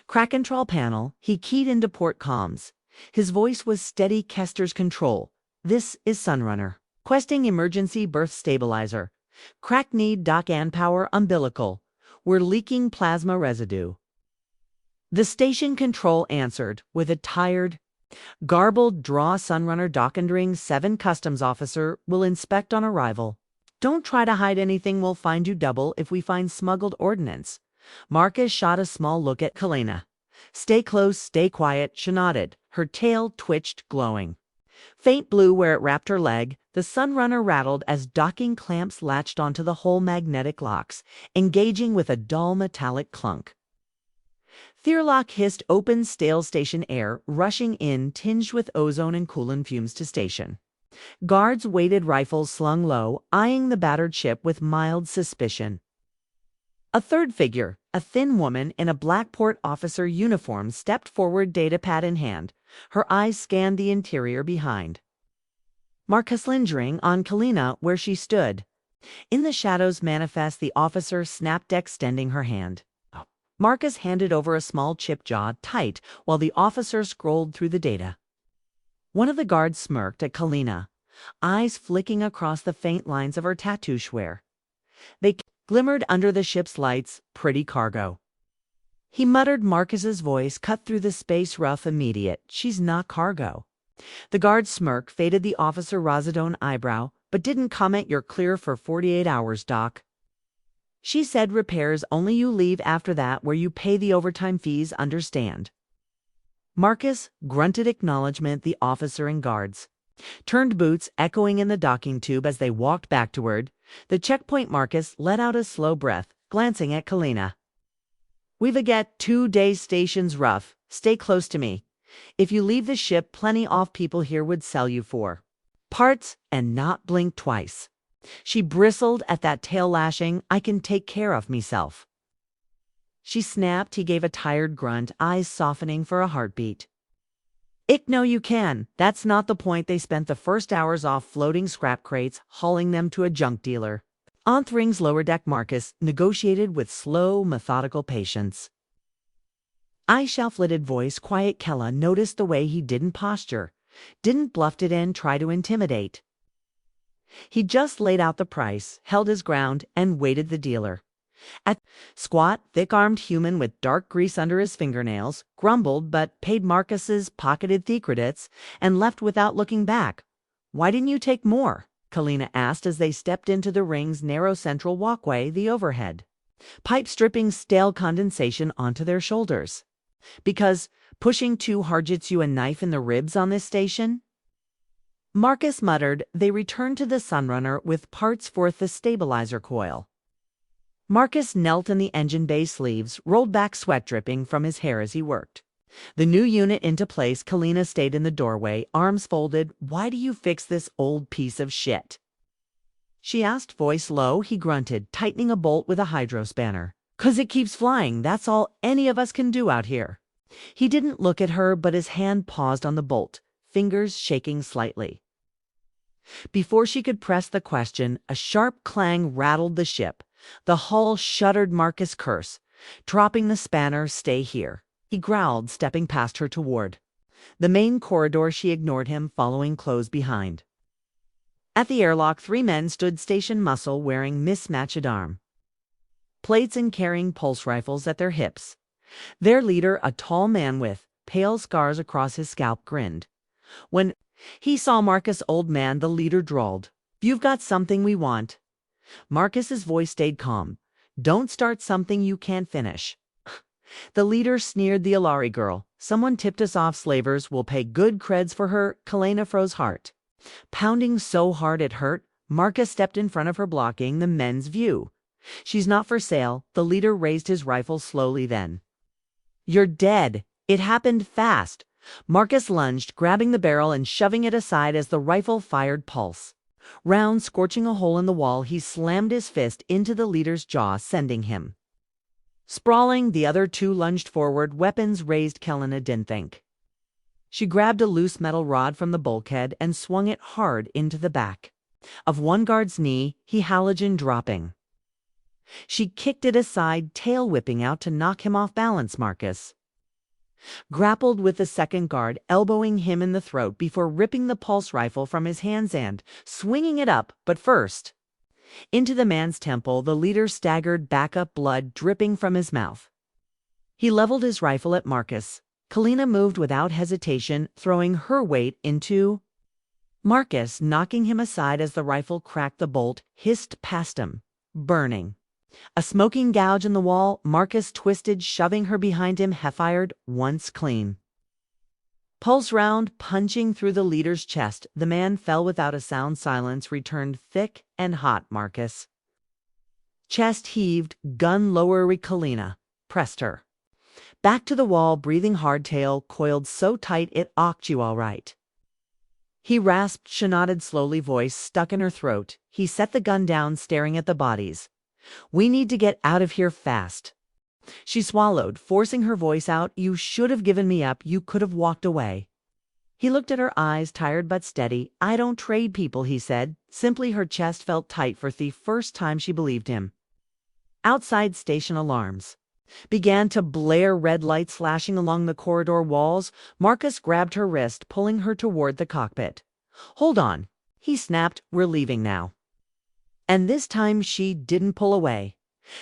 crack control panel, he keyed into port comms. His voice was steady. Kester's control. This is Sunrunner. Questing emergency berth stabilizer. Crack need dock and power umbilical. We're leaking plasma residue. The station control answered with a tired, garbled draw. Sunrunner dock and ring 7 customs officer will inspect on arrival. Don't try to hide anything. We'll find you double if we find smuggled ordnance. Marcus shot a small look at Kalina. Stay close, stay quiet, she nodded. Her tail twitched, glowing. Faint blue where it wrapped her leg, the Sunrunner rattled as docking clamps latched onto the whole magnetic locks, engaging with a dull metallic clunk. Fearlock hissed open, stale station air, rushing in, tinged with ozone and coolant fumes to station. Guards weighted rifles slung low, eyeing the battered ship with mild suspicion. A third figure, a thin woman in a black port officer uniform, stepped forward, datapad in hand. Her eyes scanned the interior behind. Marcus lingering on Kalina where she stood. In the shadows manifest, the officer snapped, extending her hand. Marcus handed over a small chip, jaw tight, while the officer scrolled through the data. One of the guards smirked at Kalina, eyes flicking across the faint lines of her tattoo wear. They glimmered under the ship's lights. Pretty cargo. He muttered, Marcus's voice cut through the space rough. Immediate. She's not cargo. The guard's smirk faded the officer Razadone eyebrow, but didn't comment. You're clear for 48 hours, Doc. She said repairs only. You leave after that, where you pay the overtime fees, understand? Marcus grunted acknowledgement. The officer and guards turned, boots echoing in the docking tube as they walked backward. The checkpoint. Marcus let out a slow breath, glancing at Kalina. We've got 2 days. Station's rough. Stay close to me. If you leave the ship, plenty of people here would sell you for parts and not blink twice. She bristled at that tail lashing. I can take care of meself. She snapped. He gave a tired grunt, eyes softening for a heartbeat. Ick, no you can. That's not the point. They spent the first hours off floating scrap crates, hauling them to a junk dealer. On Thring's lower deck, Marcus negotiated with slow, methodical patience. I shelf-lidded voice, quiet. Kella noticed the way he didn't posture, didn't bluff it in, try to intimidate. He just laid out the price, held his ground, and waited. The dealer, a squat, thick-armed human with dark grease under his fingernails, grumbled but paid Marcus's pocketed 3 credits and left without looking back. Why didn't you take more? Kalina asked as they stepped into the ring's narrow central walkway, the overhead pipes dripping stale condensation onto their shoulders. Because pushing too hard gets you a knife in the ribs on this station? Marcus muttered. They returned to the Sunrunner with parts for the stabilizer coil. Marcus knelt in the engine bay, sleeves rolled back, sweat dripping from his hair as he worked the new unit into place. Kalina stayed in the doorway, arms folded. Why do you fix this old piece of shit? She asked, voice low. He grunted, tightening a bolt with a hydro spanner. 'Cause it keeps flying. That's all any of us can do out here. He didn't look at her, but his hand paused on the bolt, fingers shaking slightly. Before she could press the question, a sharp clang rattled the ship. The hull shuddered. Marcus cursed, dropping the spanner. Stay here, he growled, stepping past her toward the main corridor. She ignored him, following close behind. At the airlock, 3 men stood, station muscle, wearing mismatched arm plates and carrying pulse rifles at their hips. Their leader, a tall man with pale scars across his scalp, grinned. When he saw Marcus, old man, the leader drawled, You've got something we want. Marcus's voice stayed calm. Don't start something you can't finish. The leader sneered. The Alari girl. Someone tipped us off. Slavers will pay good creds for her. Kalina froze, heart pounding so hard it hurt. Marcus stepped in front of her, blocking the men's view. She's not for sale. The leader raised his rifle slowly. Then, you're dead. It happened fast. Marcus lunged, grabbing the barrel and shoving it aside as the rifle fired pulse round, scorching a hole in the wall. He slammed his fist into the leader's jaw, sending him sprawling. The other 2 lunged forward, weapons raised. Kalina didn't think. She grabbed a loose metal rod from the bulkhead and swung it hard into the back of one guard's knee, he halogen dropping. She kicked it aside, tail whipping out to knock him off balance. Marcus grappled with the second guard, elbowing him in the throat before ripping the pulse rifle from his hands and swinging it up, but first into the man's temple. The leader staggered back up, blood dripping from his mouth. He leveled his rifle at Marcus. Kalina moved without hesitation, throwing her weight into Marcus, knocking him aside as the rifle cracked. The bolt hissed past him, burning. A smoking gouge in the wall, Marcus twisted, shoving her behind him, fired once clean. Pulse round, punching through the leader's chest, the man fell without a sound. Silence returned thick and hot. Marcus. Chest heaved, gun lower. Kalina pressed her. Back to the wall, breathing hard, tail coiled so tight it ocked you all right. He rasped. She nodded slowly, voice stuck in her throat. He set the gun down, staring at the bodies. We need to get out of here fast. She swallowed, forcing her voice out. You should have given me up. You could have walked away. He looked at her eyes, tired but steady. I don't trade people, he said. Simply her chest felt tight for the first time she believed him. Outside, station alarms began to blare, red lights flashing along the corridor walls. Marcus grabbed her wrist, pulling her toward the cockpit. Hold on, he snapped. We're leaving now. And this time she didn't pull away.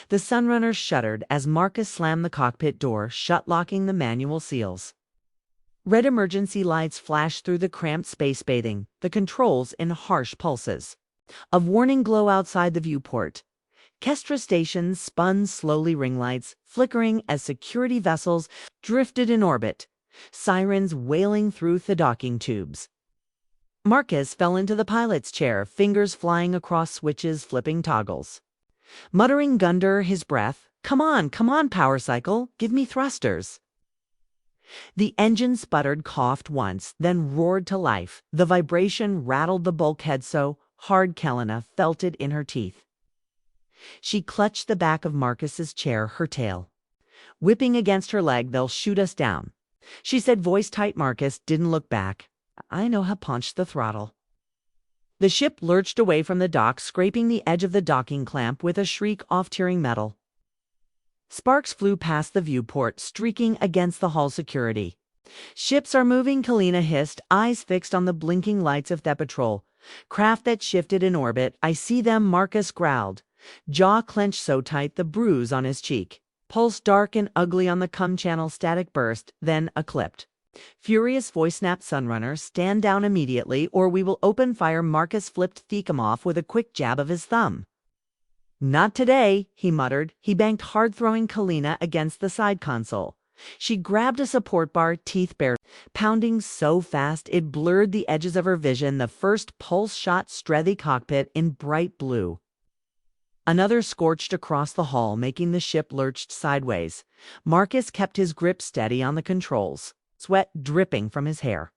The Sunrunner shuddered as Marcus slammed the cockpit door shut, locking the manual seals. Red emergency lights flashed through the cramped space, bathing the controls in harsh pulses of warning glow outside the viewport. Kestra stations spun slowly, ring lights flickering as security vessels drifted in orbit, sirens wailing through the docking tubes. Marcus fell into the pilot's chair, fingers flying across switches, flipping toggles. Muttering under his breath, come on, power cycle, give me thrusters. The engine sputtered, coughed once, then roared to life. The vibration rattled the bulkhead so hard Kalina felt it in her teeth. She clutched the back of Marcus's chair, her tail whipping against her leg. They'll shoot us down, she said, voice tight. Marcus didn't look back. I know how. Punched the throttle. The ship lurched away from the dock, scraping the edge of the docking clamp with a shriek off tearing metal. Sparks flew past the viewport, streaking against the hull security. Ships are moving, Kalina hissed, eyes fixed on the blinking lights of the patrol craft that shifted in orbit. I see them, Marcus growled, jaw clenched so tight the bruise on his cheek. Pulse dark and ugly on the cum channel. Static burst, then a clipped, furious voice snapped. Sunrunner, stand down immediately or we will open fire. Marcus flipped Thecum off with a quick jab of his thumb. Not today, he muttered. He banked hard, throwing Kalina against the side console. She grabbed a support bar, teeth bared, pounding so fast it blurred the edges of her vision. The first pulse shot Strethy cockpit in bright blue. Another scorched across the hull, making the ship lurched sideways. Marcus kept his grip steady on the controls, sweat dripping from his hair.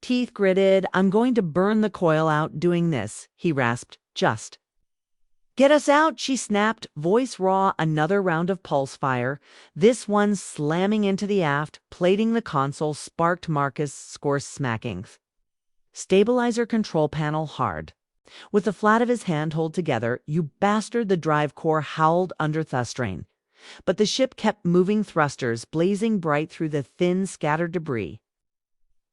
Teeth gritted. I'm going to burn the coil out doing this, he rasped. Just get us out, she snapped, voice raw. Another round of pulse fire, this one slamming into the aft, plating the console, sparked. Marcus score smacking. Stabilizer control panel hard. With the flat of his hand hold together, you bastard, the drive core howled under strain. But the ship kept moving, thrusters blazing bright through the thin, scattered debris.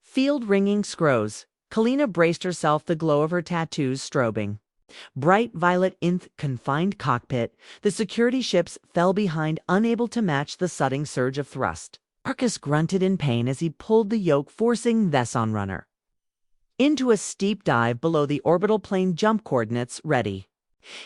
Field ringing screws. Kalina braced herself, the glow of her tattoos strobing. Bright violet in the confined cockpit, the security ships fell behind, unable to match the sudden surge of thrust. Marcus grunted in pain as he pulled the yoke, forcing the Sunrunner into a steep dive below the orbital plane. Jump coordinates ready,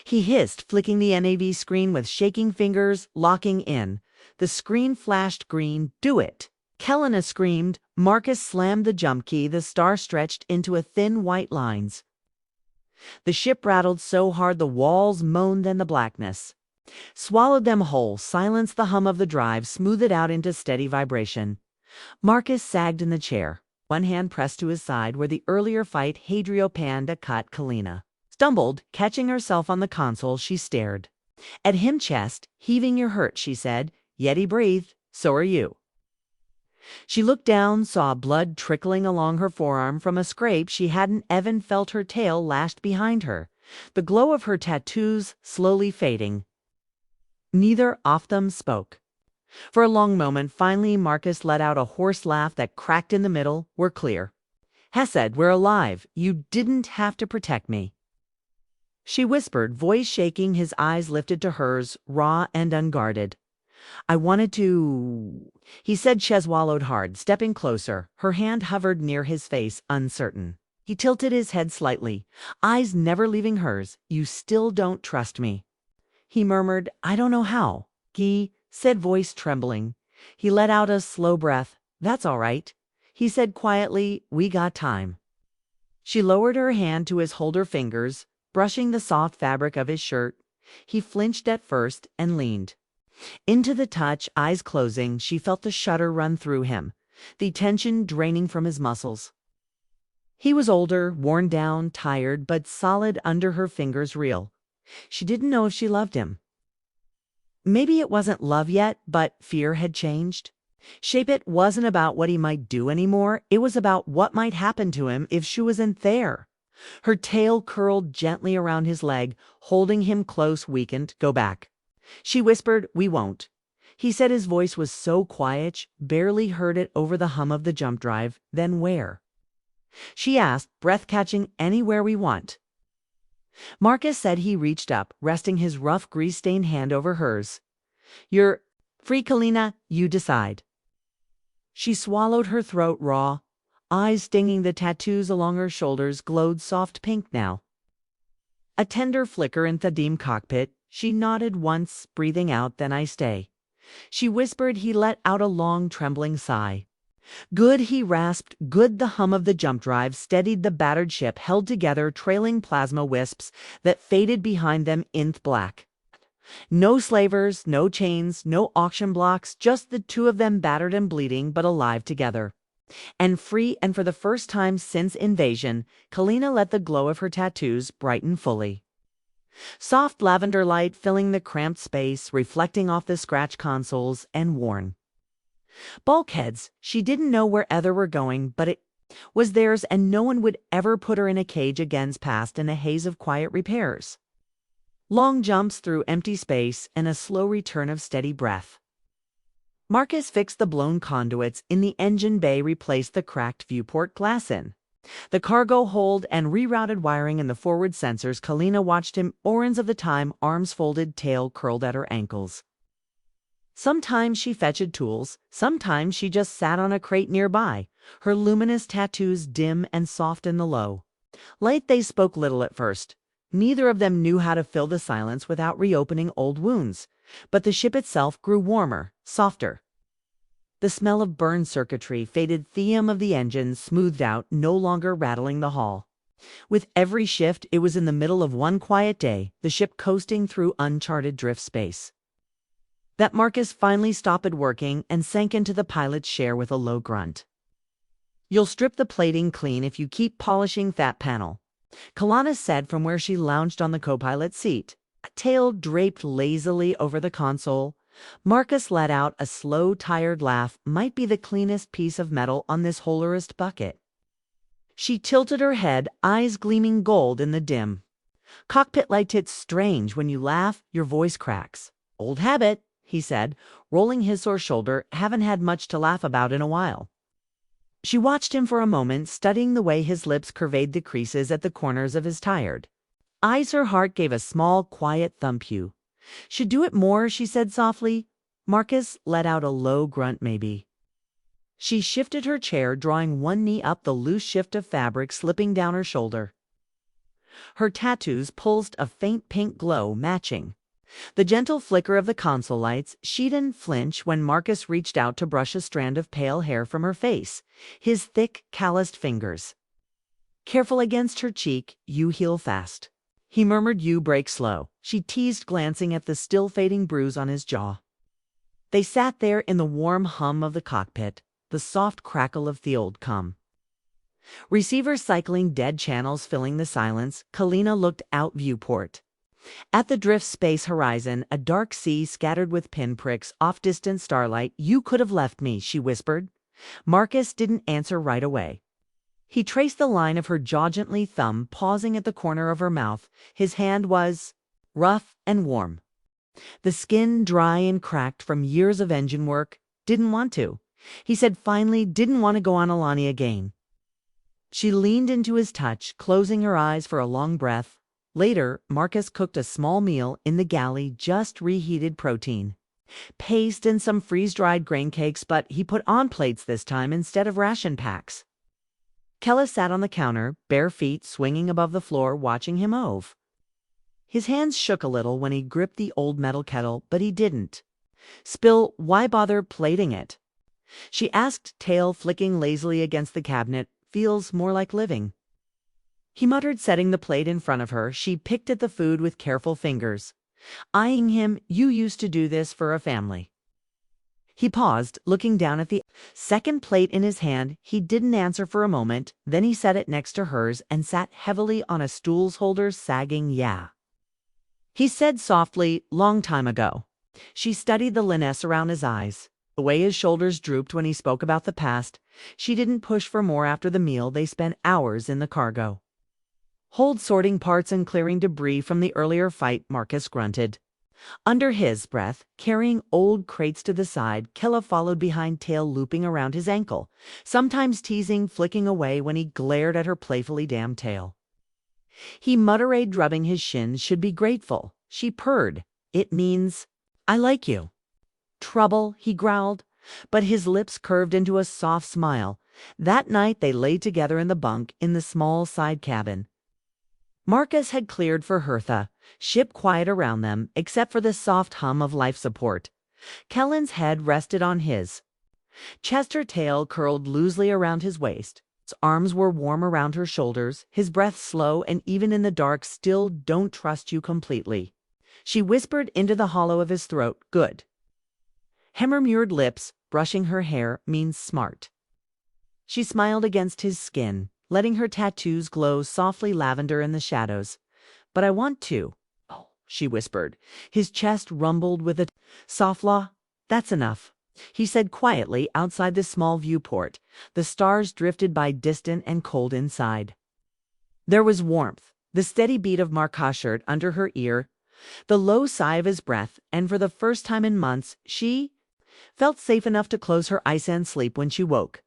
he hissed, flicking the NAV screen with shaking fingers, locking in. The screen flashed green. Do it, Kalina screamed. Marcus slammed the jump key. The star stretched into a thin white lines. The ship rattled so hard the walls moaned, and the blackness swallowed them whole. Silence. The hum of the drive smoothed it out into steady vibration. Marcus sagged in the chair, one hand pressed to his side where the earlier fight Hadrio Panda cut. Kalina stumbled, catching herself on the console. She stared at him, chest heaving. You're hurt, she said, yet he breathed. So are you. She looked down, saw blood trickling along her forearm from a scrape she hadn't even felt. Her tail lashed behind her, the glow of her tattoos slowly fading. Neither of them spoke. For a long moment, finally Marcus let out a hoarse laugh that cracked in the middle. We're clear. Hesed, we're alive. You didn't have to protect me, she whispered, voice shaking. His eyes lifted to hers, raw and unguarded. I wanted to, he said. She swallowed hard, stepping closer. Her hand hovered near his face, uncertain. He tilted his head slightly, eyes never leaving hers. You still don't trust me. He murmured, "I don't know how." "Gee," said voice trembling. He let out a slow breath. "That's all right." He said quietly, "We got time." She lowered her hand to his holder fingers, brushing the soft fabric of his shirt. He flinched at first and leaned. Into the touch, eyes closing, she felt the shudder run through him, the tension draining from his muscles. He was older, worn down, tired, but solid under her fingers real. She didn't know if she loved him. Maybe it wasn't love yet, but fear had changed. Shape It wasn't about what he might do anymore. It was about what might happen to him if she wasn't there. Her tail curled gently around his leg, holding him close, weakened. "Go back." She whispered, "We won't." He said his voice was so quiet, barely heard it over the hum of the jump drive. "Then where?" She asked, breath catching. "Anywhere we want." Marcus said he reached up, resting his rough, grease-stained hand over hers. "You're free, Kalina. You decide." She swallowed, her throat raw. Eyes stinging, the tattoos along her shoulders glowed soft pink now. A tender flicker in the dim cockpit. She nodded once, breathing out, "Then I stay." She whispered. He let out a long, trembling sigh. "Good," he rasped. "Good." The hum of the jump drive steadied the battered ship, held together, trailing plasma wisps that faded behind them in black. No slavers, no chains, no auction blocks, just the two of them, battered and bleeding, but alive together. And free, and for the first time since invasion, Kalina let the glow of her tattoos brighten fully. Soft lavender light filling the cramped space, reflecting off the scratched consoles and worn bulkheads. She didn't know where either were going, but it was theirs, and no one would ever put her in a cage again, past in a haze of quiet repairs. Long jumps through empty space and a slow return of steady breath. Marcus fixed the blown conduits in the engine bay, replaced the cracked viewport glass in the cargo hold, and rerouted wiring in the forward sensors. Kalina watched him, orange of the time, arms folded, tail curled at her ankles. Sometimes she fetched tools, sometimes she just sat on a crate nearby, her luminous tattoos dim and soft in the low light. They spoke little at first. Neither of them knew how to fill the silence without reopening old wounds, but the ship itself grew warmer, softer. The smell of burned circuitry, faded theme of the engines, smoothed out, no longer rattling the hull. With every shift, it was in the middle of one quiet day, the ship coasting through uncharted drift space, that Marcus finally stopped working and sank into the pilot's chair with a low grunt. "You'll strip the plating clean if you keep polishing that panel," Kalana said from where she lounged on the co-pilot seat, a tail draped lazily over the console. Marcus let out a slow, tired laugh. "Might be the cleanest piece of metal on this holorist bucket." She tilted her head, eyes gleaming gold in the dim cockpit light. "It's strange. When you laugh, your voice cracks." "Old habit," he said, rolling his sore shoulder. "Haven't had much to laugh about in a while." She watched him for a moment, studying the way his lips curved the creases at the corners of his tired eyes. Her heart gave a small, quiet thump. "You should do it more," she said softly. Marcus let out a low grunt. "Maybe." She shifted her chair, drawing one knee up, the loose shift of fabric slipping down her shoulder. Her tattoos pulsed, a faint pink glow matching the gentle flicker of the console lights. She didn't flinch when Marcus reached out to brush a strand of pale hair from her face, his thick, calloused fingers careful against her cheek. "You heal fast," he murmured. "You break slow," she teased, glancing at the still fading bruise on his jaw. They sat there in the warm hum of the cockpit, the soft crackle of the old receivers cycling, dead channels filling the silence. Kalina looked out viewport. At the drift space horizon, a dark sea scattered with pinpricks off distant starlight. "You could have left me," she whispered. Marcus didn't answer right away. He traced the line of her jaw gently, thumb pausing at the corner of her mouth. His hand was rough and warm, the skin dry and cracked from years of engine work. "Didn't want to," he said finally. "Didn't want to go on Alani again." She leaned into his touch, closing her eyes for a long breath. Later, Marcus cooked a small meal in the galley, just reheated protein paste and some freeze-dried grain cakes, but he put on plates this time instead of ration packs. Kella sat on the counter, bare feet swinging above the floor, watching him. His hands shook a little when he gripped the old metal kettle, but he didn't spill. Why bother plating it? She asked, tail flicking lazily against the cabinet. Feels more like living. He muttered, setting the plate in front of her. She picked at the food with careful fingers, eyeing him. You used to do this for a family. He paused, looking down at the second plate in his hand. He didn't answer for a moment. Then he set it next to hers and sat heavily on a stool's holder, sagging. Yeah. He said softly, long time ago. She studied the linnets around his eyes, the way his shoulders drooped when he spoke about the past. She didn't push for more after the meal. They spent hours in the cargo hold sorting parts and clearing debris from the earlier fight. Marcus grunted under his breath, carrying old crates to the side. Kella followed behind, tail looping around his ankle, sometimes teasing, flicking away when he glared at her playfully. Damn tail. He muttered, rubbing his shins. Should be grateful. She purred. It means I like you. Trouble, he growled, but his lips curved into a soft smile. That night they lay together in the bunk in the small side cabin. Marcus had cleared for Hertha, ship quiet around them, except for the soft hum of life support. Kellen's head rested on his chest, her tail curled loosely around his waist. His arms were warm around her shoulders, his breath slow and even in the dark. Still don't trust you completely, she whispered into the hollow of his throat. Good. Hemorrhaged lips, brushing her hair, means smart. She smiled against his skin, letting her tattoos glow softly lavender in the shadows. But I want to. Oh, she whispered. His chest rumbled with a soft law. That's enough, he said quietly. Outside the small viewport, the stars drifted by, distant and cold inside. There was warmth, the steady beat of Marcus' under her ear, the low sigh of his breath, and for the first time in months, she felt safe enough to close her eyes and sleep. When she woke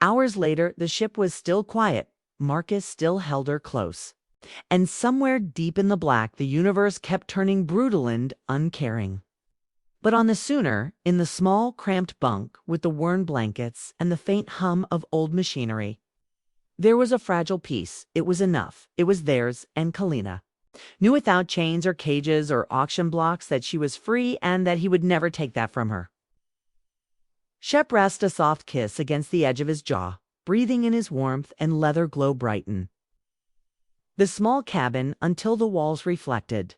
hours later, the ship was still quiet. Marcus still held her close. And somewhere deep in the black, the universe kept turning brutal and uncaring. But on the sooner, in the small, cramped bunk with the worn blankets and the faint hum of old machinery, there was a fragile peace. It was enough. It was theirs, and Kalina knew without chains or cages or auction blocks that she was free and that he would never take that from her. Shep rested a soft kiss against the edge of his jaw, breathing in his warmth and leather glow brighten the small cabin until the walls reflected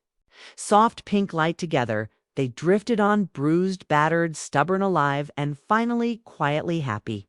soft pink light. Together, they drifted on, bruised, battered, stubborn, alive, and finally quietly happy.